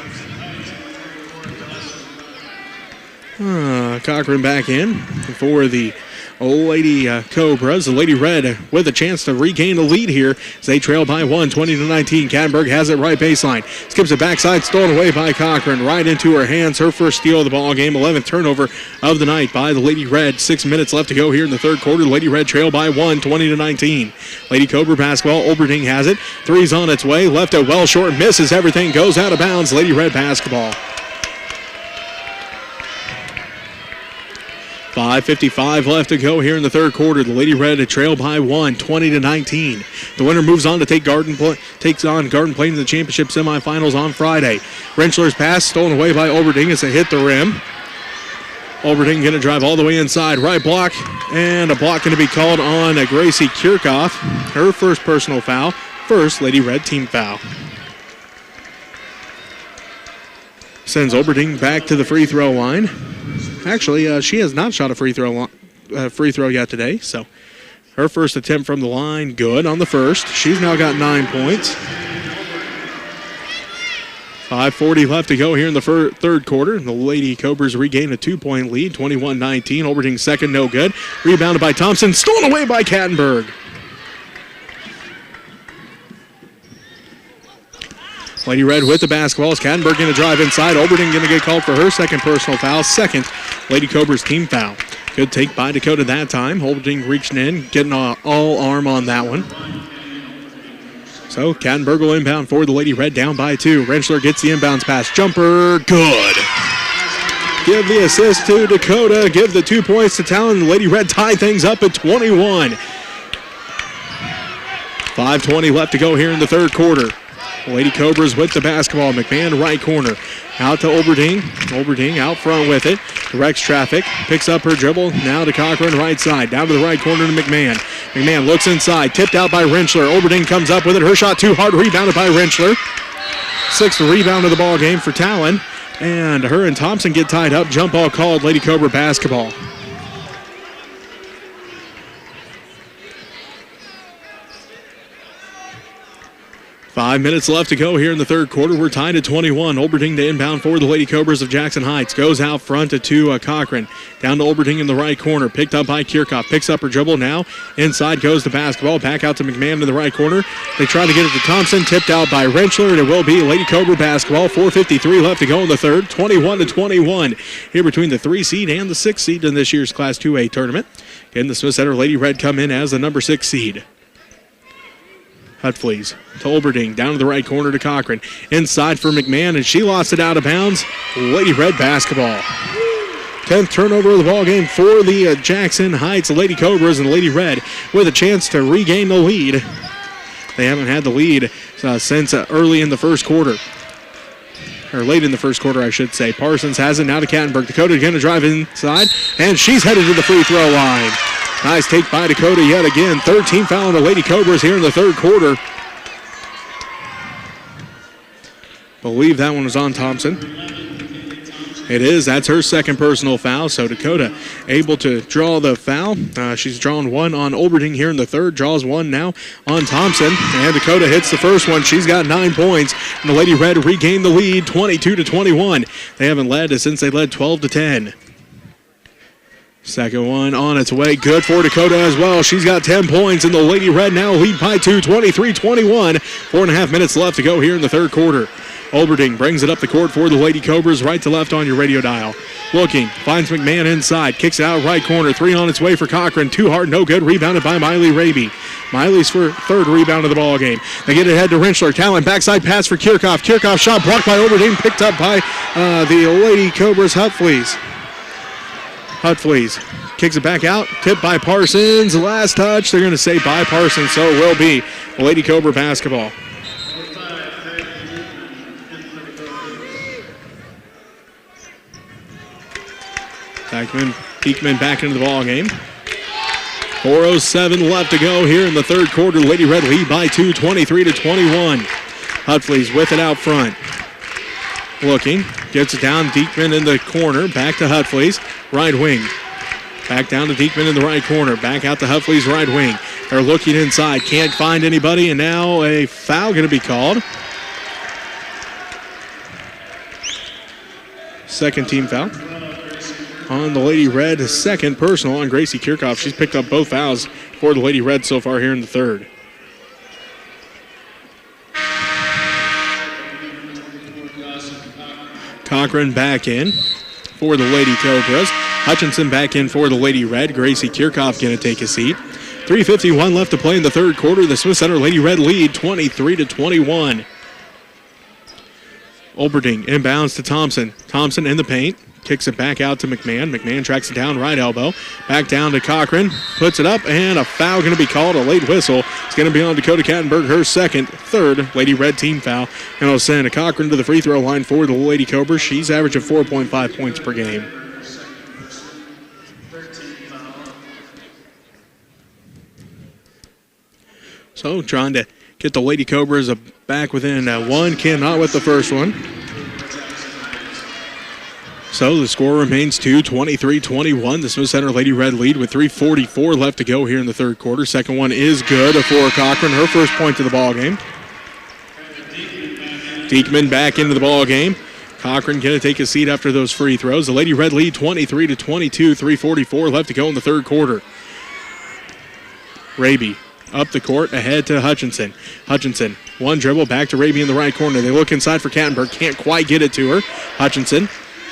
Cochran back in for the Lady Cobras. The Lady Red with a chance to regain the lead here as they trail by 1, 20-19. Kattenberg has it right baseline. Skips it backside, stolen away by Cochran. Right into her hands. Her first steal of the ball game. 11th turnover of the night by the Lady Red. 6 minutes left to go here in the third quarter. The Lady Red trail by 1, 20-19. Lady Cobra basketball. Olberting has it. Three's on its way. Left it well short. Misses everything. Goes out of bounds. Lady Red basketball. 5:55 left to go here in the third quarter. The Lady Red trail by 1, 20-19. The winner moves on to takes on Garden Plain in the championship semifinals on Friday. Rentschler's pass stolen away by Olberting as it hit the rim. Olberting going to drive all the way inside. Right block, and a block going to be called on Gracie Kirchhoff. Her first personal foul. First Lady Red team foul. Sends Olberting back to the free throw line. Actually, she has not shot a free throw yet today, so her first attempt from the line, good on the first. She's now got 9 points. 5:40 left to go here in the third quarter. The Lady Cobras regain a 2-point lead, 21-19. Olberting's second, no good. Rebounded by Thompson, stolen away by Kattenberg. Lady Red with the basketball. Is Kattenberg going to drive inside? Olberting going to get called for her second personal foul. Second Lady Cobras team foul. Good take by Dakota that time. Olberting reaching in, getting all arm on that one. So Kattenberg will inbound for the Lady Red, down by 2. Rentschler gets the inbounds pass. Jumper, good. Give the assist to Dakota. Give the 2 points to Talon. The Lady Red tie things up at 21. 5:20 left to go here in the third quarter. Lady Cobras with the basketball. McMahon right corner. Out to Olberting. Olberting out front with it. Directs traffic. Picks up her dribble. Now to Cochran right side. Down to the right corner to McMahon. McMahon looks inside. Tipped out by Rentschler. Olberting comes up with it. Her shot too hard. Rebounded by Rentschler. 6th rebound of the ball game for Talon. And her and Thompson get tied up. Jump ball called. Lady Cobra basketball. Five minutes left to go here in the third quarter. We're tied at 21. Olberting to inbound for the Lady Cobras of Jackson Heights. Goes out front to Cochran. Down to Olberting in the right corner. Picked up by Kirchhoff. Picks up her dribble now. Inside goes the basketball. Back out to McMahon in the right corner. They try to get it to Thompson. Tipped out by Rentschler, and it will be Lady Cobra basketball. 4:53 left to go in the third. 21-21 here between the 3 seed and the 6 seed in this year's Class 2A tournament. Again, the Smith Center Lady Red come in as the number 6 seed. Hutflees to Olberting, down to the right corner to Cochran. Inside for McMahon, and she lost it out of bounds. Lady Red basketball. 10th turnover of the ball game for the Jackson Heights Lady Cobras, and Lady Red with a chance to regain the lead. They haven't had the lead since early in the first quarter. Or late in the first quarter, I should say. Parsons has it now to Kattenberg. Dakota going to drive inside, and she's headed to the free throw line. Nice take by Dakota yet again. 13 foul on the Lady Cobras here in the third quarter. Believe that one was on Thompson. It is. That's her second personal foul. So Dakota able to draw the foul. She's drawn one on Olberding here in the third. Draws one now on Thompson. And Dakota hits the first one. She's got 9 points. And the Lady Red regained the lead 22-21. They haven't led since they led 12-10. Second one on its way. Good for Dakota as well. She's got 10 points. And the Lady Red now lead by 2, 23-21. 4.5 minutes left to go here in the third quarter. Olberding brings it up the court for the Lady Cobras, right to left on your radio dial. Looking, finds McMahon inside, kicks it out right corner, 3 on its way for Cochran, too hard, no good, rebounded by Miley Raby. Miley's for third rebound of the ball game. They get it ahead to Rentschler, Talon, backside pass for Kirchhoff. Kirchhoff shot blocked by Olberding, picked up by the Lady Cobras Hutfleas. Hutfleas kicks it back out, tipped by Parsons, last touch, they're going to say by Parsons, so it will be Lady Cobra basketball. Peekman back into the ball game. 4:07 left to go here in the third quarter. Lady Red lead by 2, 23-21. Hutfleas with it out front. Looking, gets it down. Diekman in the corner. Back to Hutfleas, right wing. Back down to Diekman in the right corner. Back out to Hutfleas, right wing. They're looking inside. Can't find anybody, and now a foul going to be called. Second team foul on the Lady Red, second personal on Gracie Kirchhoff. She's picked up both fouls for the Lady Red so far here in the third. Cochran back in for the Lady Cobras. Hutchinson back in for the Lady Red. Gracie Kirchhoff going to take a seat. 3:51 left to play in the third quarter. The Smith Center Lady Red lead 23-21. Olberding inbounds to Thompson. Thompson in the paint. Kicks it back out to McMahon. McMahon tracks it down, right elbow. Back down to Cochran. Puts it up, and a foul going to be called. A late whistle. It's going to be on Dakota Kattenberg, her third Lady Red team foul. And it'll send Cochran to the free throw line for the Lady Cobras. She's averaging 4.5 points per game. So trying to get the Lady Cobras back within one. Cannot with the first one. So the score remains 2, 23-21. The Smith Center Lady Red lead with 3:44 left to go here in the third quarter. Second one is good for Cochran, her first point to the ball game. Diekman back into the ball game. Cochran going to take a seat after those free throws. The Lady Red lead 23-22, 3:44 left to go in the third quarter. Raby up the court, ahead to Hutchinson. Hutchinson, one dribble, back to Raby in the right corner. They look inside for Kattenberg, can't quite get it to her. Hutchinson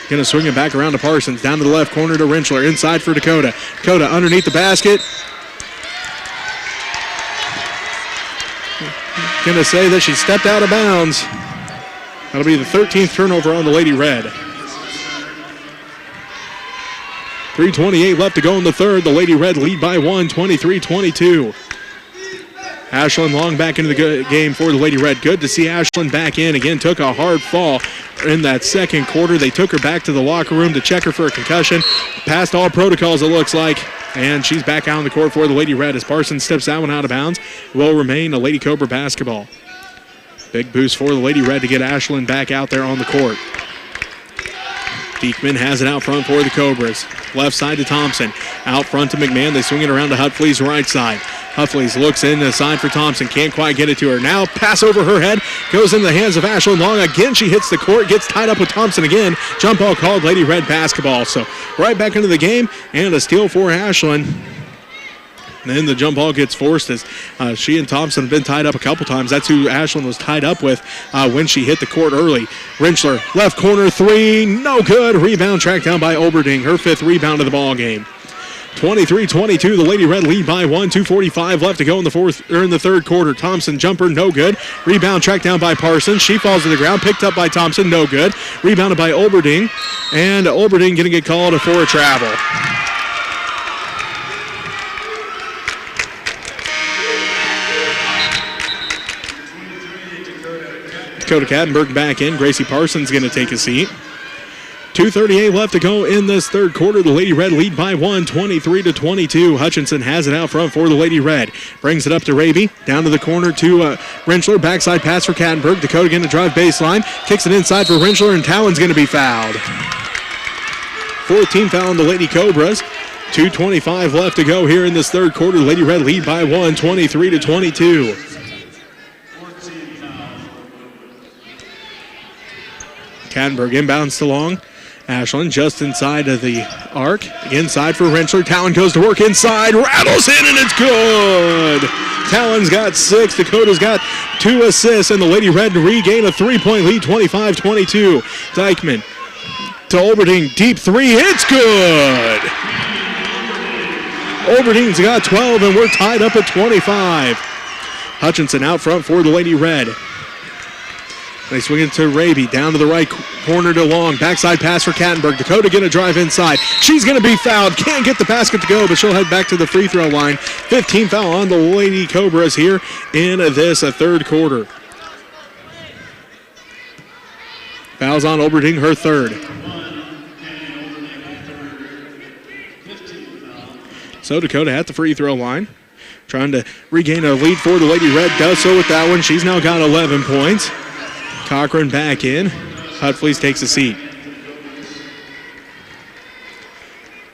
going to swing it back around to Parsons. Down to the left corner to Rentschler. Inside for Dakota. Dakota underneath the basket. Going to say that she stepped out of bounds. That'll be the 13th turnover on the Lady Red. 3:28 left to go in the third. The Lady Red lead by 1, 23-22. Ashlyn Long back into the game for the Lady Red. Good to see Ashlyn back in. Again, took a hard fall in that second quarter. They took her back to the locker room to check her for a concussion. Passed all protocols, it looks like. And she's back out on the court for the Lady Red as Parsons steps that one out of bounds. Will remain a Lady Cobra basketball. Big boost for the Lady Red to get Ashlyn back out there on the court. Diekman has it out front for the Cobras. Left side to Thompson. Out front to McMahon. They swing it around to Hutfleas right side. Hutfleas looks in the side for Thompson. Can't quite get it to her. Now pass over her head. Goes in the hands of Ashlyn Long. Again, she hits the court. Gets tied up with Thompson again. Jump ball called Lady Red basketball. So right back into the game. And a steal for Ashlyn. And then the jump ball gets forced as she and Thompson have been tied up a couple times. That's who Ashlyn was tied up with when she hit the court early. Rentschler, left corner three, no good. Rebound tracked down by Olberding, her fifth rebound of the ball game. 23-22, the Lady Red lead by 1, 2:45 left to go in the third quarter. Thompson jumper, no good. Rebound tracked down by Parsons. She falls to the ground, picked up by Thompson, no good. Rebounded by Olberding, and Olberding going to get called for a travel. Dakota Kattenberg back in. Gracie Parsons going to take a seat. 2:38 left to go in this third quarter. The Lady Red lead by 1, 23-22. Hutchinson has it out front for the Lady Red. Brings it up to Raby. Down to the corner to Rentschler. Backside pass for Kattenberg. Dakota going to drive baseline. Kicks it inside for Rentschler, and Talon's going to be fouled. Fourth team foul on the Lady Cobras. 2:25 left to go here in this third quarter. Lady Red lead by 1, 23-22. Kattenberg inbounds to Long. Ashland just inside of the arc. Inside for Rentschler. Talon goes to work inside. Rattles in and it's good. Talon's got 6. Dakota's got 2 assists. And the Lady Red regain a 3-point lead, 25-22. Dykeman to Olberding. Deep 3. It's good. Olberding's got 12 and we're tied up at 25. Hutchinson out front for the Lady Red. They swing it to Raby, down to the right corner to Long. Backside pass for Kattenberg. Dakota going to drive inside. She's going to be fouled. Can't get the basket to go, but she'll head back to the free throw line. 15 foul on the Lady Cobras here in this third quarter. Fouls on Olberding, her third. So Dakota at the free throw line. Trying to regain a lead for the Lady Red. Does so with that one. She's now got 11 points. Cochran back in. Hutfleece takes a seat.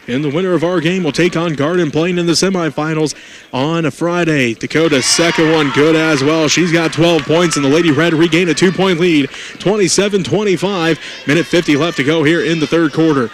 And the winner of our game will take on Garden playing in the semifinals on a Friday. Dakota's second one good as well. She's got 12 points, and the Lady Red regain a 2-point lead. 27-25. Minute 50 left to go here in the third quarter.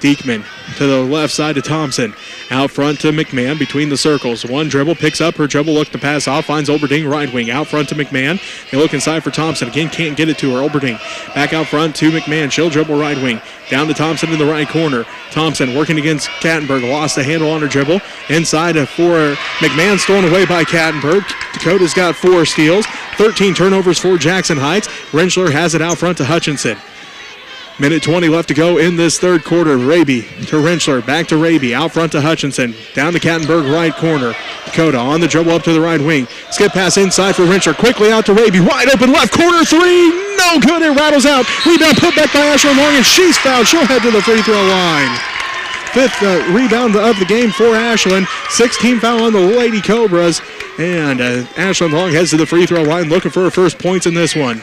Diekman to the left side to Thompson. Out front to McMahon between the circles. One dribble, picks up her dribble, look to pass off, finds Olberding right wing. Out front to McMahon. They look inside for Thompson. Again, can't get it to her. Olberding back out front to McMahon. She'll dribble right wing. Down to Thompson in the right corner. Thompson working against Kattenberg. Lost the handle on her dribble. Inside for McMahon, stolen away by Kattenberg. Dakota's got 4 steals. 13 turnovers for Jackson Heights. Rentschler has it out front to Hutchinson. Minute 20 left to go in this third quarter. Raby to Rentschler, back to Raby, out front to Hutchinson, down to Kattenberg, right corner. Dakota on the dribble up to the right wing. Skip pass inside for Rentschler, quickly out to Raby, wide open left corner, 3, no good, it rattles out. Rebound put back by Ashland Long, and she's fouled. She'll head to the free throw line. 5th rebound of the game for Ashland. 16 foul on the Lady Cobras, and Ashland Long heads to the free throw line looking for her first points in this one.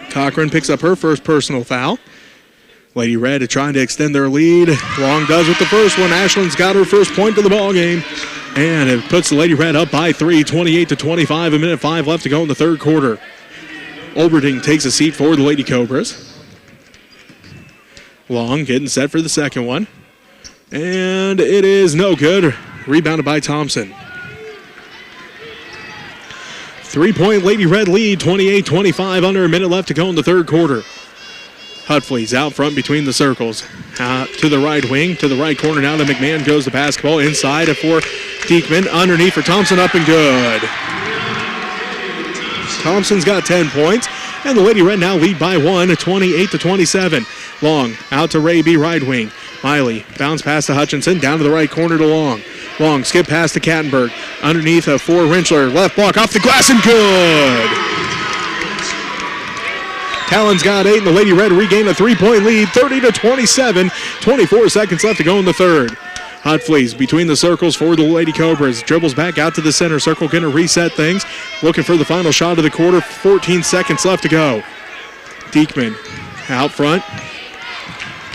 Cochran picks up her first personal foul. Lady Red trying to extend their lead. Long does with the first one. Ashland's got her first point of the ball game. And it puts the Lady Red up by 3, 28-25. A minute 5 left to go in the third quarter. Olberding takes a seat for the Lady Cobras. Long getting set for the second one. And it is no good. Rebounded by Thompson. 3-point Lady Red lead, 28-25, under a minute left to go in the third quarter. Hutfleece out front between the circles. To the right wing, to the right corner now to McMahon goes the basketball. Inside for Diekman, underneath for Thompson, up and good. Thompson's got 10 points, and the Lady Red now lead by 1, 28-27. Long out to Raby, right wing. Miley bounce pass to Hutchinson, down to the right corner to Long. Long skip pass to Kattenberg. Underneath for Rentschler. Left block off the glass and good. Talon's got 8 and the Lady Red regain a 3-point lead. 30-27. 24 seconds left to go in the third. Hutfleece between the circles for the Lady Cobras. Dribbles back out to the center circle. Going to reset things. Looking for the final shot of the quarter. 14 seconds left to go. Diekman out front.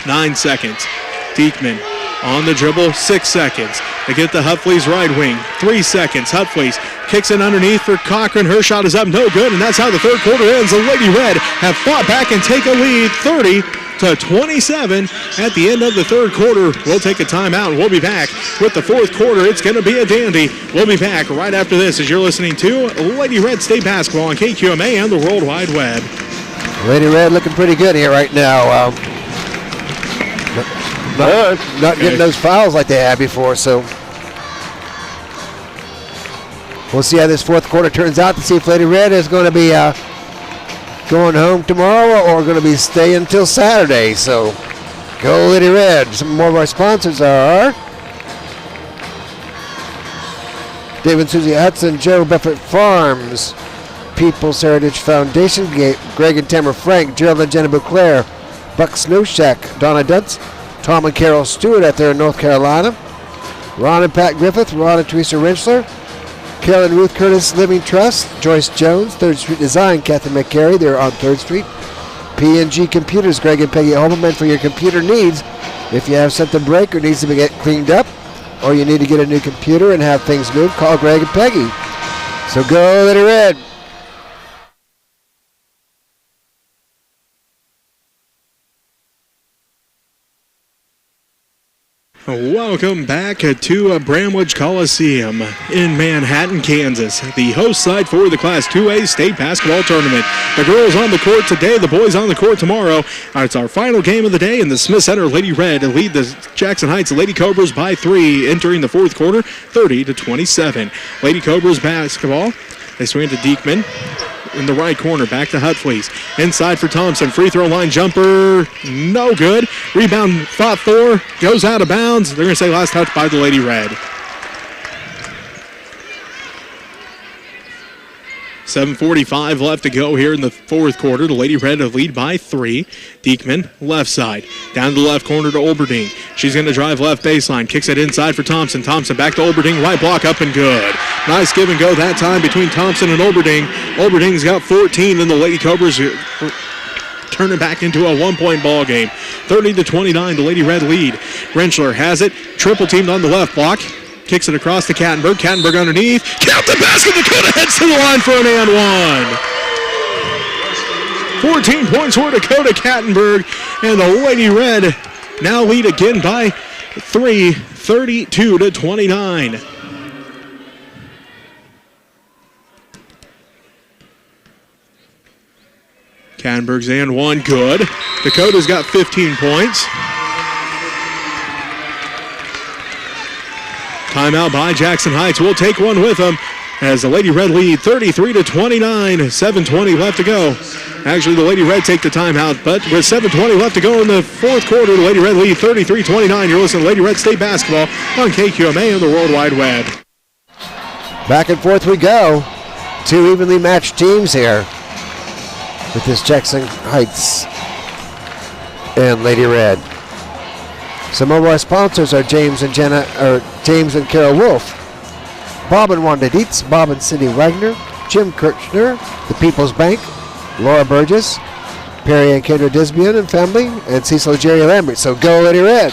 9 seconds. Diekman on the dribble, 6 seconds. They get the Hutfleece right wing, 3 seconds. Hutfleece kicks it underneath for Cochran. Her shot is up, no good, and that's how the third quarter ends. The Lady Red have fought back and take a lead, 30-27 at the end of the third quarter. We'll take a timeout, and we'll be back with the fourth quarter. It's going to be a dandy. We'll be back right after this as you're listening to Lady Red State Basketball on KQMA and the World Wide Web. Lady Red looking pretty good here right now. Not getting those fouls like they had before, so we'll see how this fourth quarter turns out to see if Lady Red is going to be going home tomorrow or going to be staying until Saturday. So go Lady Red. Some more of our sponsors are David and Susie Hudson, Joe Buffett Farms, People's Heritage Foundation, Greg and Tamara Frank, Gerald and Jenna Bouclair, Buck Snow Shack, Donna Dutz, Tom and Carol Stewart out there in North Carolina, Ron and Pat Griffith, Ron and Teresa Rentschler, Carol and Ruth Curtis Living Trust, Joyce Jones, 3rd Street Design, Kathy McCary, they're on 3rd Street, P&G Computers, Greg and Peggy Holman, for your computer needs. If you have something break or needs to get cleaned up, or you need to get a new computer and have things moved, call Greg and Peggy. So go Lady Red. Welcome back to Bramwich Coliseum in Manhattan, Kansas. The host side for the Class 2A state basketball tournament. The girls on the court today, the boys on the court tomorrow. It's our final game of the day, and the Smith Center Lady Red lead the Jackson Heights Lady Cobras by 3 entering the fourth quarter, 30-27. Lady Cobras basketball, they swing to Diekman. In the right corner, back to Hutfleece. Inside for Thompson. Free throw line jumper, no good. Rebound fought for, goes out of bounds. They're going to say last touch by the Lady Red. 7:45 left to go here in the fourth quarter. The Lady Red lead by 3. Diekman, left side. Down to the left corner to Olberding. She's going to drive left baseline. Kicks it inside for Thompson. Thompson back to Olberding. Right block up and good. Nice give and go that time between Thompson and Olberding. Olberding's got 14, and the Lady Cobras turn it back into a one-point ball game. 30-29, the Lady Red lead. Rentschler has it. Triple teamed on the left block. Kicks it across to Kattenberg. Kattenberg underneath. Count the basket. Dakota heads to the line for an and one. 14 points for Dakota Kattenberg. And the Lady Red now lead again by 3, 32-29. Kattenberg's and one, good. Dakota's got 15 points. Timeout by Jackson Heights. We'll take one with them as the Lady Red lead 33-29. 7:20 left to go. Actually, the Lady Red take the timeout, but with 7:20 left to go in the fourth quarter, the Lady Red lead 33-29. You're listening to Lady Red State Basketball on KQMA and the World Wide Web. Back and forth we go. Two evenly matched teams here with this Jackson Heights and Lady Red. Some of our sponsors are James and Carol Wolf, Bob and Wanda Dietz, Bob and Cindy Wagner, Jim Kirchner, the People's Bank, Laura Burgess, Perry and Kendra Disbian and family, and Cecil and Jerry Lambert. So go Lady Red.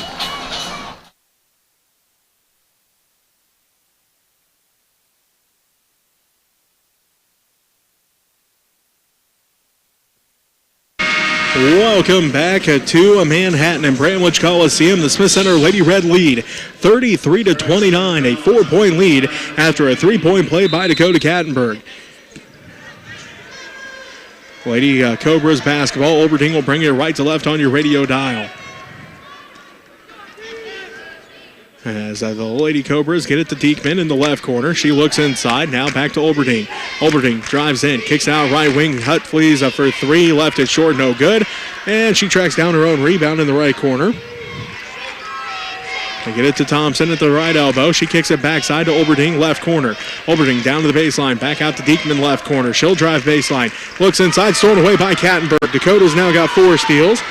Welcome back to Manhattan and Bramwich Coliseum. The Smith Center Lady Red lead 33-29, a 4-point lead after a 3-point play by Dakota Kattenberg. Lady Cobras basketball. Olberding will bring it right to left on your radio dial. As the Lady Cobras get it to Diekman in the left corner. She looks inside. Now back to Olberding. Olberding drives in. Kicks out right wing. Hutfleece up for 3. Left it short. No good. And she tracks down her own rebound in the right corner. They get it to Thompson at the right elbow. She kicks it backside to Olberding, left corner. Olberding down to the baseline. Back out to Diekman, left corner. She'll drive baseline. Looks inside. Stolen away by Kattenberg. Dakota's now got 4 steals.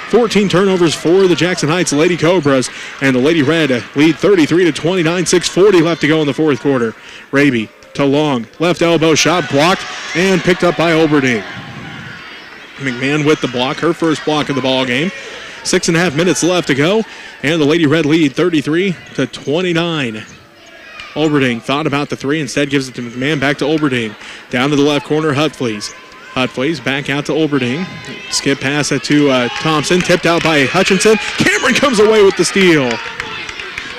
14 turnovers for the Jackson Heights Lady Cobras, and the Lady Red lead 33-29, 6:40 left to go in the fourth quarter. Raby to Long, left elbow shot blocked and picked up by Olberding. McMahon with the block, her first block of the ball game. 6.5 minutes left to go, and the Lady Red lead 33-29. Olberding thought about the 3, instead gives it to McMahon, back to Olberding. Down to the left corner, Hutfleece. Hutfleece back out to Olberding. Skip pass it to Thompson. Tipped out by Hutchinson. Cameron comes away with the steal.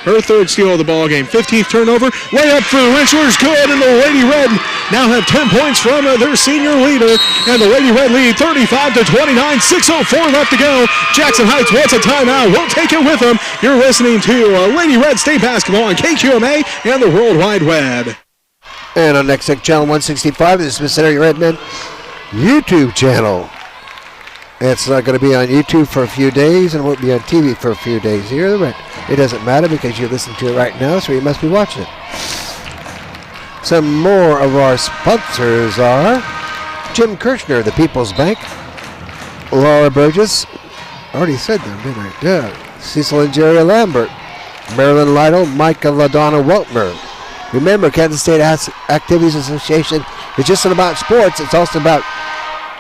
Her third steal of the ball game. 15th turnover. Layup for Rentschler's good, and the Lady Red now have 10 points from their senior leader. And the Lady Red lead 35-29. 6:04 left to go. Jackson Heights wants a timeout. We'll take it with them. You're listening to Lady Red State Basketball on KQMA and the World Wide Web. And on Next Tech Channel 165, the Smith Center Redmen YouTube channel. It's not going to be on YouTube for a few days and won't be on TV for a few days either, but it doesn't matter because you're listening to it right now, so you must be watching it. Some more of our sponsors are Jim Kirchner, the People's Bank, Laura Burgess, already said them, didn't I? Yeah. Cecil and Jerry Lambert, Marilyn Lytle, Micah LaDonna Weltmer. Remember, Kansas State Activities Association is just not about sports, it's also about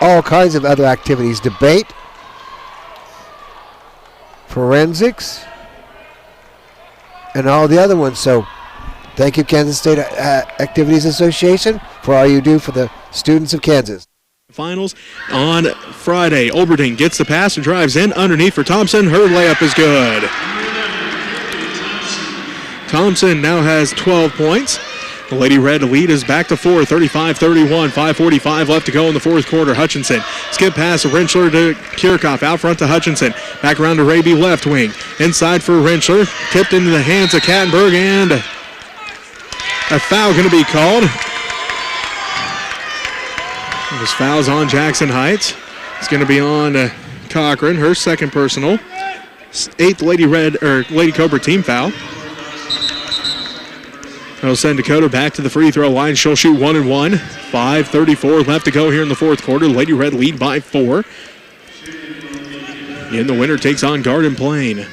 all kinds of other activities, debate, forensics, and all the other ones. So thank you, Kansas State Activities Association, for all you do for the students of Kansas. Finals on Friday. Olberding gets the pass and drives in underneath for Thompson. Her layup is good. Thompson now has 12 points. The Lady Red lead is back to 4, 35-31, 5:45 left to go in the fourth quarter. Hutchinson, skip pass to Rentschler to Kirchhoff, out front to Hutchinson. Back around to Raby, left wing. Inside for Rentschler, tipped into the hands of Kattenberg, and a foul going to be called. This foul's on Jackson Heights. It's going to be on Cochran, her second personal. 8th Lady Cobra team foul. That'll send Dakota back to the free throw line. She'll shoot 1 and 1. 5:34 left to go here in the fourth quarter. Lady Red lead by 4. And the winner takes on Garden Plain.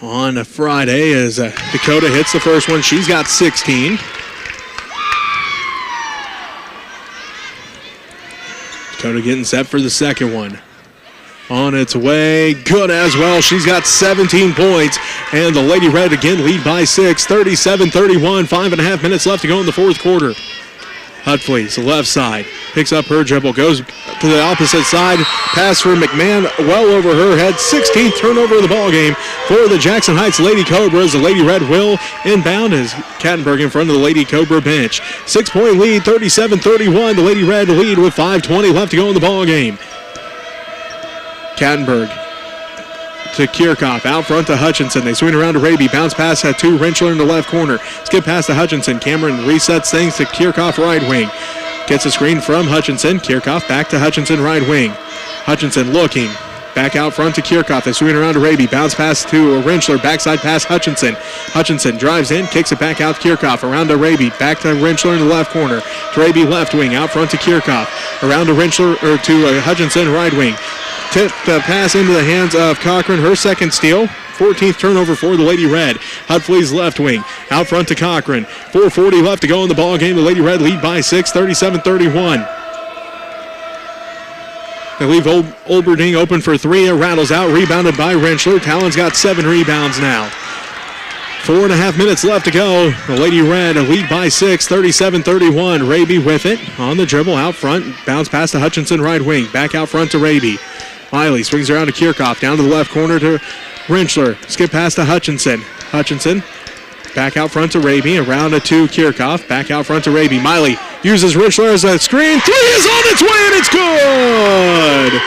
On a Friday as Dakota hits the first one. She's got 16. Dakota getting set for the second one. On its way, good as well. She's got 17 points, and the Lady Red again lead by 6, 37-31, 5.5 minutes left to go in the fourth quarter. Hutflees, the left side, picks up her dribble, goes to the opposite side, pass for McMahon, well over her head, 16th turnover of the ball game for the Jackson Heights Lady Cobras. The Lady Red will inbound as Kattenberg in front of the Lady Cobra bench. 6-point lead, 37-31. The Lady Red lead with 5:20 left to go in the ball game. Kattenberg to Kirchhoff, out front to Hutchinson. They swing around to Raby, bounce pass at 2, Rentschler in the left corner. Skip pass to Hutchinson. Cameron resets things to Kirchhoff, right wing. Gets a screen from Hutchinson. Kirchhoff back to Hutchinson, right wing. Hutchinson looking. Back out front to Kirchhoff. They swing around to Raby. Bounce pass to Rentschler. Backside pass Hutchinson. Hutchinson drives in, kicks it back out to Kirchhoff. Around to Raby. Back to Rentschler in the left corner. To Raby left wing. Out front to Kirchhoff. Around to Rentschler, or to Hutchinson, right wing. Tip pass into the hands of Cochran. Her second steal. 14th turnover for the Lady Red. Hutflees left wing. Out front to Cochran. 4:40 left to go in the ball game. The Lady Red lead by 6, 37-31. They leave Olberding open for 3. It rattles out. Rebounded by Rentschler. Talon's got 7 rebounds now. 4.5 minutes left to go. The Lady Red lead by 6, 37-31. Raby with it on the dribble out front. Bounce pass to Hutchinson, right wing. Back out front to Raby. Miley swings around to Kirchhoff. Down to the left corner to Rentschler. Skip pass to Hutchinson. Hutchinson back out front to Raby. Around to Kirchhoff. Back out front to Raby. Miley uses Rentschler as a screen. 3 is on its way, and it's good!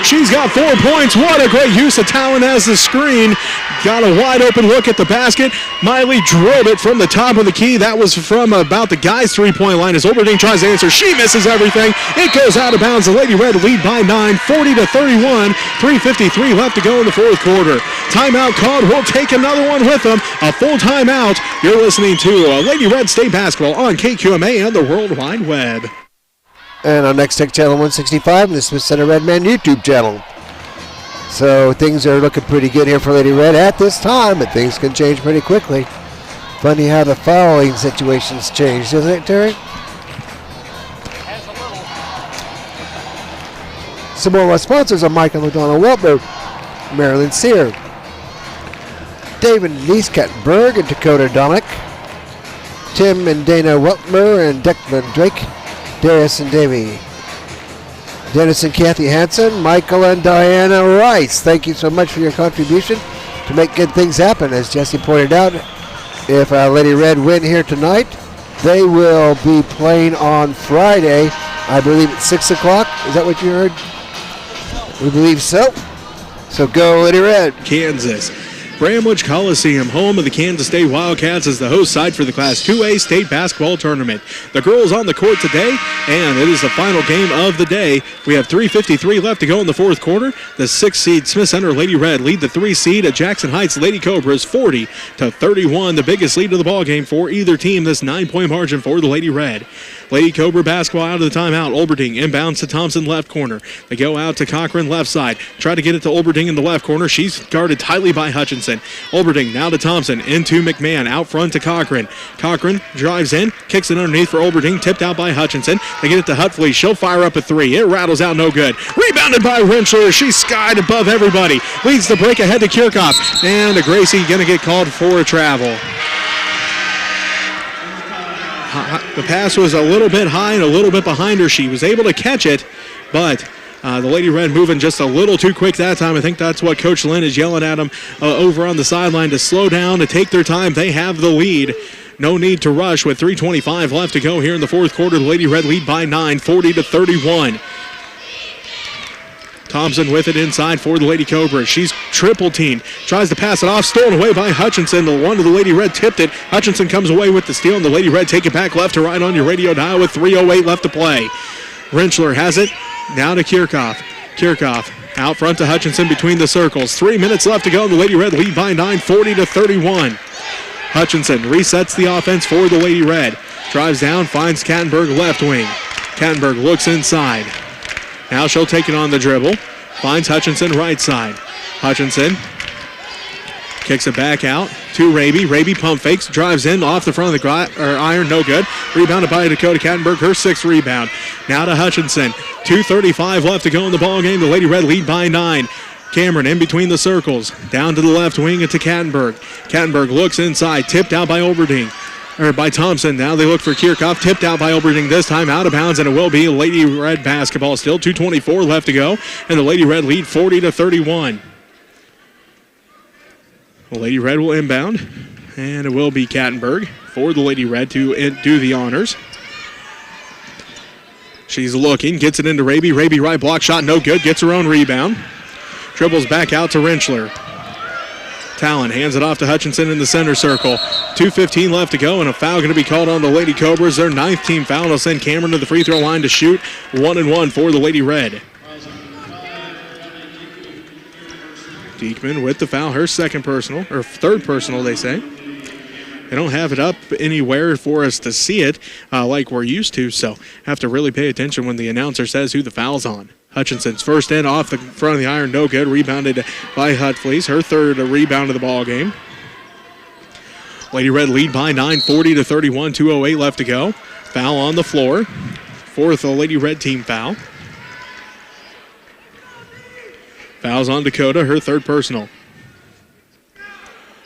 She's got 4 points. What a great use of talent as the screen. Got a wide open look at the basket. Miley drilled it from the top of the key. That was from about the guys' 3-point line as Olberding tries to answer. She misses everything. It goes out of bounds. The Lady Red lead by 9, 40-31. 3:53 left to go in the fourth quarter. Timeout called. We'll take another one with them. A full timeout. You're listening to Lady Red State Basketball on KQMA and the World Wide Web. And on Next Tech Channel 165 and the Smith Center Redman YouTube channel. So things are looking pretty good here for Lady Red at this time, but things can change pretty quickly. Funny how the fouling situations changed, isn't it, Terry? Some more of our sponsors are Mike and LaDonna Weltner, Marilyn Sear, David and Denise Kattenberg and Dakota Dominic, Tim and Dana Weltmer and Declan Drake, Darius and Davey, Dennis and Kathy Hansen, Michael and Diana Rice. Thank you so much for your contribution to make good things happen. As Jesse pointed out, if Lady Red win here tonight, they will be playing on Friday, I believe at 6 o'clock. Is that what you heard? We believe so. So go Lady Red. Kansas. Bramwich Coliseum, home of the Kansas State Wildcats, is the host side for the Class 2A state basketball tournament. The girls on the court today, and it is the final game of the day. We have 3:53 left to go in the fourth quarter. The 6th seed Smith Center Lady Red lead the 3 seed at Jackson Heights Lady Cobras 40-31. The biggest lead of the ball game for either team. This 9-point margin for the Lady Red. Lady Cobra basketball out of the timeout. Olberding inbounds to Thompson left corner. They go out to Cochran left side. Try to get it to Olberding in the left corner. She's guarded tightly by Hutchinson. Hutchinson. Olberding now to Thompson, into McMahon, out front to Cochran. Cochran drives in, kicks it underneath for Olberding, tipped out by Hutchinson. They get it to Hutfleet. She'll fire up a three. It rattles out, no good. Rebounded by Rentschler. She's skied above everybody. Leads the break ahead to Kirchhoff. And Gracie going to get called for a travel. The pass was a little bit high and a little bit behind her. She was able to catch it, but the Lady Red moving just a little too quick that time. I think that's what Coach Lynn is yelling at them over on the sideline to slow down, to take their time. They have the lead. No need to rush with 3:25 left to go here in the fourth quarter. The Lady Red lead by 9, 40-31. Thompson with it inside for the Lady Cobras. She's triple teamed. Tries to pass it off. Stolen away by Hutchinson. The one of the Lady Red tipped it. Hutchinson comes away with the steal, and the Lady Red take it back left to right on your radio dial with 3:08 left to play. Rentschler has it. Now to Kirchhoff. Kirchhoff out front to Hutchinson between the circles. 3 minutes left to go. The Lady Red lead by 9, 40-31. Hutchinson resets the offense for the Lady Red. Drives down, finds Kattenberg left wing. Kattenberg looks inside. Now she'll take it on the dribble. Finds Hutchinson right side. Hutchinson kicks it back out to Raby. Raby pump fakes, drives in off the front of the iron, no good. Rebounded by Dakota Kattenberg, her sixth rebound. Now to Hutchinson. 2:35 left to go in the ball game. The Lady Red lead by 9. Cameron in between the circles. Down to the left wing to Kattenberg. Kattenberg looks inside, tipped out by by Thompson. Now they look for Kirchhoff, tipped out by Olberding this time, out of bounds, and it will be Lady Red basketball. Still 2:24 left to go, and the Lady Red lead 40-31. The Lady Red will inbound, and it will be Kattenberg for the Lady Red to do the honors. She's looking, gets it into Raby. Raby right block shot, no good, gets her own rebound. Dribbles back out to Rentschler. Talon hands it off to Hutchinson in the center circle. 2:15 left to go, and a foul going to be called on the Lady Cobras. Their 9th team foul will send Cameron to the free throw line to shoot 1-1 for the Lady Red. Diekman with the foul, her second personal, or third personal, they say. They don't have it up anywhere for us to see it like we're used to, so have to really pay attention when the announcer says who the foul's on. Hutchinson's first in off the front of the iron, no good. Rebounded by Hutfleet, her third rebound of the ball game. Lady Red lead by 9, 40-31, 2:08 left to go. Foul on the floor. Fourth Lady Red team foul. Fouls on Dakota, her third personal.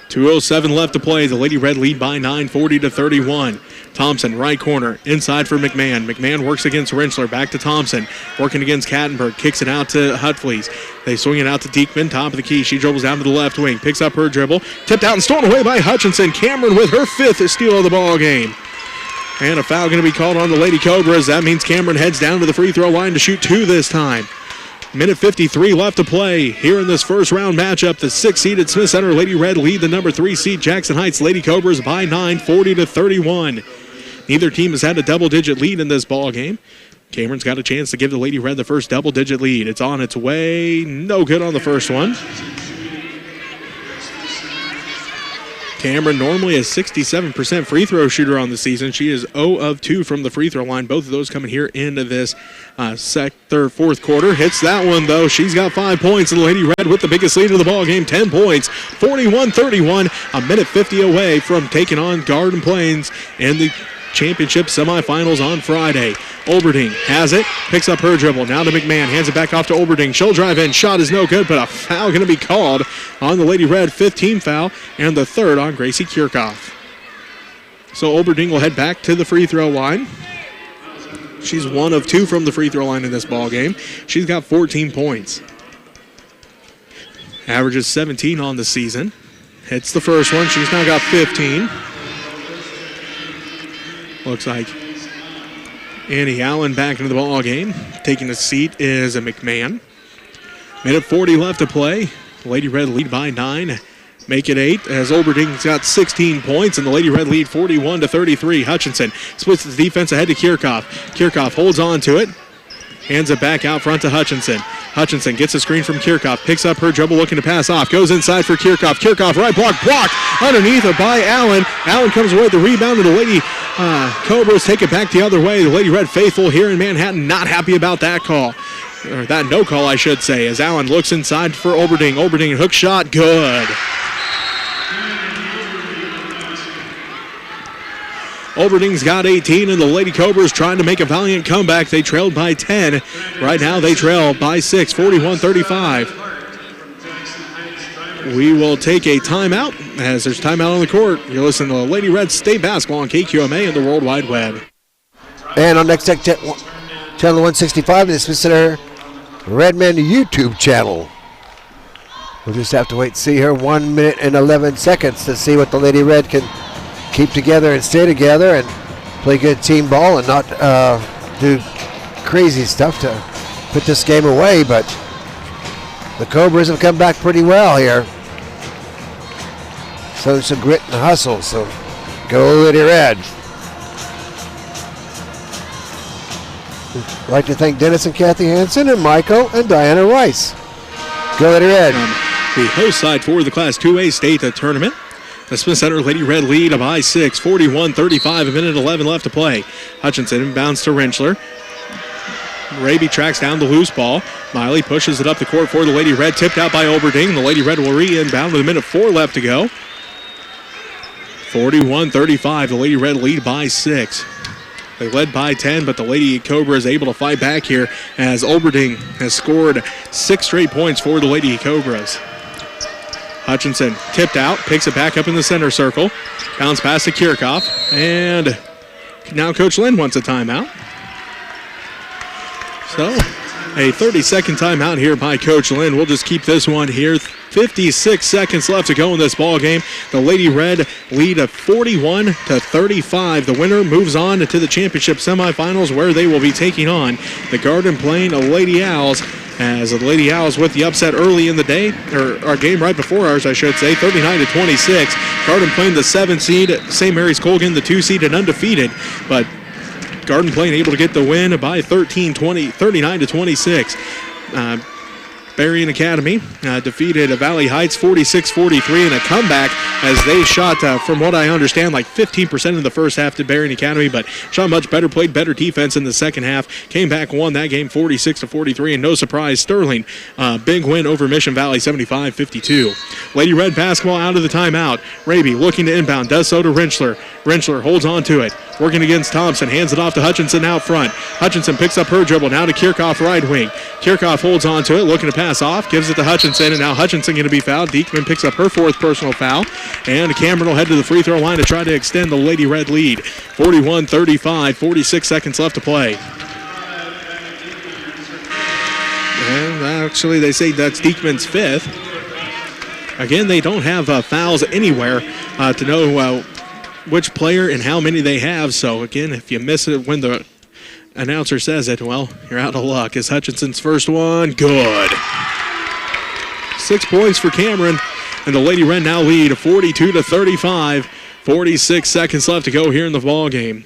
2:07 left to play. The Lady Red lead by 9, 40-31. Thompson, right corner, inside for McMahon. McMahon works against Rentschler, back to Thompson. Working against Kattenberg, kicks it out to Hutfleet. They swing it out to Diekman, top of the key. She dribbles down to the left wing, picks up her dribble. Tipped out and stolen away by Hutchinson. Cameron with her 5th steal of the ball game. And a foul going to be called on the Lady Cobras. That means Cameron heads down to the free throw line to shoot 2 this time. Minute 53 left to play here in this first round matchup. The 6th-seeded Smith Center Lady Red lead the number 3 seed Jackson Heights Lady Cobras by 9, 40-31. Neither team has had a double-digit lead in this ball game. Cameron's got a chance to give the Lady Red the first double-digit lead. It's on its way. No good on the first one. Cameron normally a 67% free throw shooter on the season. She is 0 of 2 from the free throw line. Both of those coming here into this fourth quarter. Hits that one, though. She's got 5 points, and the Lady Red with the biggest lead of the ball game, 10 points, 41-31. A minute 50 away from taking on Garden Plains in the championship semifinals on Friday. Olberding has it, picks up her dribble. Now to McMahon, hands it back off to Olberding. She'll drive in, shot is no good, but a foul going to be called on the Lady Red. 15 foul, and the third on Gracie Kirchhoff. So Olberding will head back to the free throw line. She's 1 of 2 from the free throw line in this ball game. She's got 14 points. Averages 17 on the season. Hits the first one. She's now got 15. Looks like Annie Allen back into the ball game. Taking a seat is a McMahon. Minute 40 left to play. Lady Red lead by 9. Make it 8 as Olberding's got 16 points, and the Lady Red lead 41-33. Hutchinson splits the defense ahead to Kirchhoff. Kirchhoff holds on to it. Hands it back out front to Hutchinson. Hutchinson gets a screen from Kirchhoff. Picks up her dribble, looking to pass off. Goes inside for Kirchhoff. Kirchhoff right blocked underneath by Allen. Allen comes away with the rebound, and the Lady Cobras take it back the other way. The Lady Red faithful here in Manhattan not happy about that call. Or that no call, I should say, as Allen looks inside for Olberding. Olberding hook shot, good. Oberding's got 18, and the Lady Cobras trying to make a valiant comeback. They trailed by 10. Right now they trail by 6, 41-35. We will take a timeout as there's timeout on the court. You're listening to Lady Red State Basketball on KQMA and the World Wide Web. And on Next Tech Channel 165 in the Smith Center Redmen YouTube channel. We'll just have to wait and see here 1 minute and 11 seconds to see what the Lady Red can keep together and stay together and play good team ball and not do crazy stuff to put this game away, but the Cobras have come back pretty well here. So some grit and hustle, so go Lady Red. I'd like to thank Dennis and Kathy Hansen and Michael and Diana Rice. Go Lady Red. The host side for the Class 2A state tournament. The Smith Center Lady Red lead by 6, 41-35, a minute 11 left to play. Hutchinson inbounds to Rentschler. Raby tracks down the loose ball. Miley pushes it up the court for the Lady Red, tipped out by Oberding. The Lady Red will re-inbound with a minute 4 left to go. 41-35, the Lady Red lead by 6. They led by 10, but the Lady Cobra is able to fight back here as Oberding has scored 6 straight points for the Lady Cobras. Hutchinson tipped out, picks it back up in the center circle. Bounce pass to Kirchhoff, and now Coach Lynn wants a timeout. So, a 30-second timeout here by Coach Lynn. We'll just keep this one here. 56 seconds left to go in this ball game. The Lady Red lead of 41-35. The winner moves on to the championship semifinals where they will be taking on the Garden Plain Lady Owls. As the Lady Owls with the upset early in the day, or our game right before ours, I should say, 39-26. Garden Plain, the 7 seed, St. Mary's Colgan, the 2 seed, and undefeated. But Garden Plain able to get the win by 39-26. Berrien Academy defeated Valley Heights 46-43 in a comeback as they shot, from what I understand, like 15% in the first half to Berrien Academy, but shot much better, played better defense in the second half, came back, won that game 46-43, and no surprise, Sterling, big win over Mission Valley 75-52. Lady Red basketball out of the timeout. Raby looking to inbound, does so to Rentschler. Rentschler holds on to it, working against Thompson, hands it off to Hutchinson out front. Hutchinson picks up her dribble, now to Kirchhoff right wing. Kirchhoff holds on to it, looking to pass off, gives it to Hutchinson, and now Hutchinson going to be fouled. Diekman picks up her 4th personal foul, and Cameron will head to the free throw line to try to extend the Lady Red lead. 41-35, 46 seconds left to play. And actually, they say that's Diekman's 5th. Again, they don't have fouls anywhere to know which player and how many they have. So, again, if you miss it when the announcer says it, well, you're out of luck. Is Hutchinson's first one good? 6 points for Cameron, and the Lady Red now lead 42-35. 46 seconds left to go here in the ball game.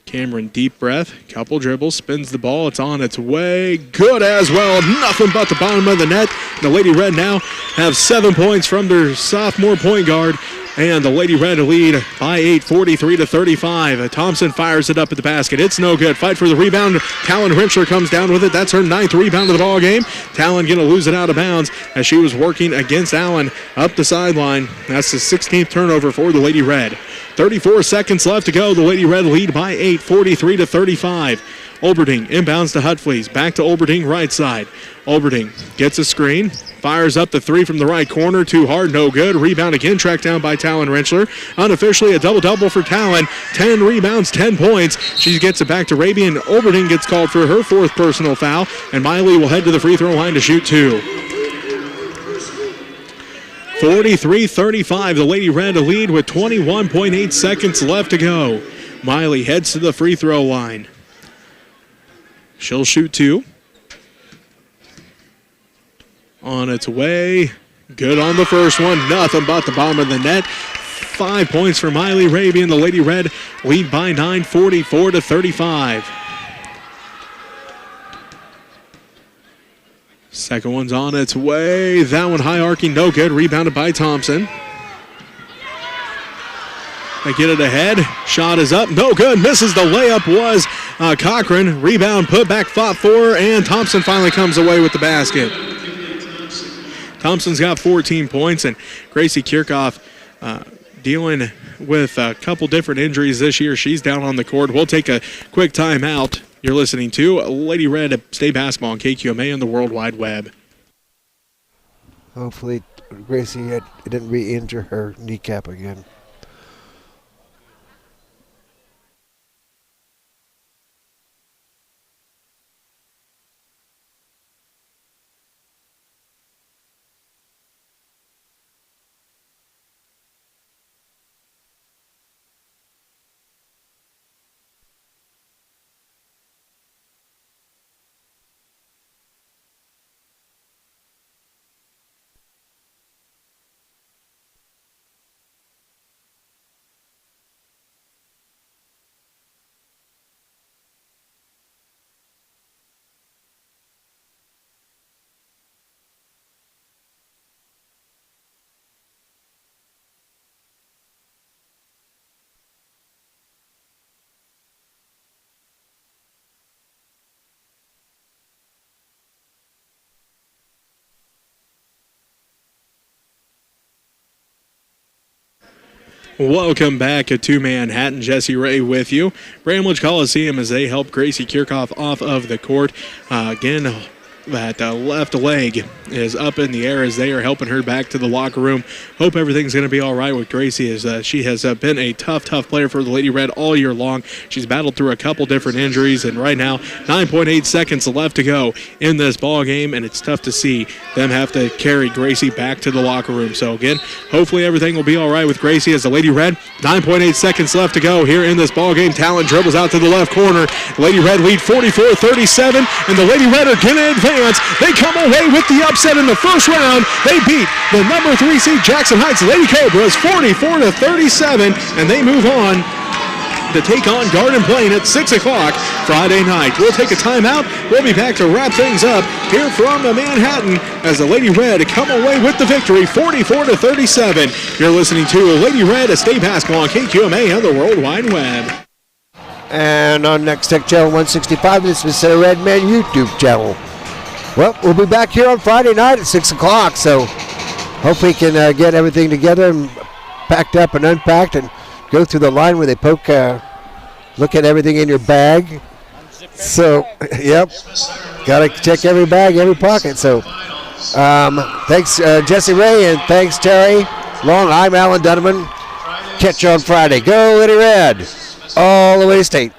Cameron, deep breath, couple dribbles, spins the ball. It's on its way. Good as well. Nothing but the bottom of the net. The Lady Red now have 7 points from their sophomore point guard. And the Lady Red lead by 8, 43-35. Thompson fires it up at the basket. It's no good. Fight for the rebound. Talon Rentschler comes down with it. That's her 9th rebound of the ball game. Talon going to lose it out of bounds as she was working against Allen up the sideline. That's the 16th turnover for the Lady Red. 34 seconds left to go. The Lady Red lead by 8, 43-35. Oberding inbounds to Hutflees. Back to Oberding right side. Oberding gets a screen. Fires up the 3 from the right corner. Too hard, no good. Rebound again, tracked down by Talon Rentschler. Unofficially a double-double for Talon. 10 rebounds, 10 points. She gets it back to Raby, and Oberding gets called for her 4th personal foul. And Miley will head to the free throw line to shoot 2. 43-35, the Lady Red lead with 21.8 seconds left to go. Miley heads to the free throw line. She'll shoot 2. On its way. Good on the first one. Nothing but the bottom of the net. 5 points for Miley Raby, and the Lady Red lead by 9, 44-35. Second one's on its way. That one high arcing, no good. Rebounded by Thompson. They get it ahead. Shot is up. No good. Misses the layup was Cochran. Rebound put back, fought for, and Thompson finally comes away with the basket. Thompson's got 14 points, and Gracie Kirchhoff dealing with a couple different injuries this year. She's down on the court. We'll take a quick timeout. You're listening to Lady Red State Basketball on KQMA and the World Wide Web. Hopefully Gracie didn't re-injure her kneecap again. Welcome back to Manhattan. Jesse Ray with you. Bramlage Coliseum as they help Gracie Kirchhoff off of the court. Again, that left leg is up in the air as they are helping her back to the locker room. Hope everything's going to be all right with Gracie as she has been a tough player for the Lady Red all year long. She's battled through a couple different injuries, and right now 9.8 seconds left to go in this ball game, and it's tough to see them have to carry Gracie back to the locker room. So again, hopefully everything will be all right with Gracie as the Lady Red, 9.8 seconds left to go here in this ball game. Talon dribbles out to the left corner. Lady Red lead 44-37, and the Lady Red are going to advance. They come away with the upset in the first round. They beat the number 3 seed Jackson Heights Lady Cobras 44-37, and they move on to take on Garden Plain at 6 o'clock Friday night. We'll take a timeout. We'll be back to wrap things up here from Manhattan as the Lady Red come away with the victory 44-37. You're listening to Lady Red State Basketball on KQMA and the World Wide Web. And on Next Tech Channel 165, this is the Red Man YouTube channel. Well, we'll be back here on Friday night at 6 o'clock, so hopefully we can get everything together and packed up and unpacked and go through the line where they poke, look at everything in your bag. So, yep, got to check every bag, every pocket. So, thanks, Jesse Ray, and thanks, Terry Long. I'm Alan Dunneman. Catch you on Friday. Go, Lady Red, all the way to state.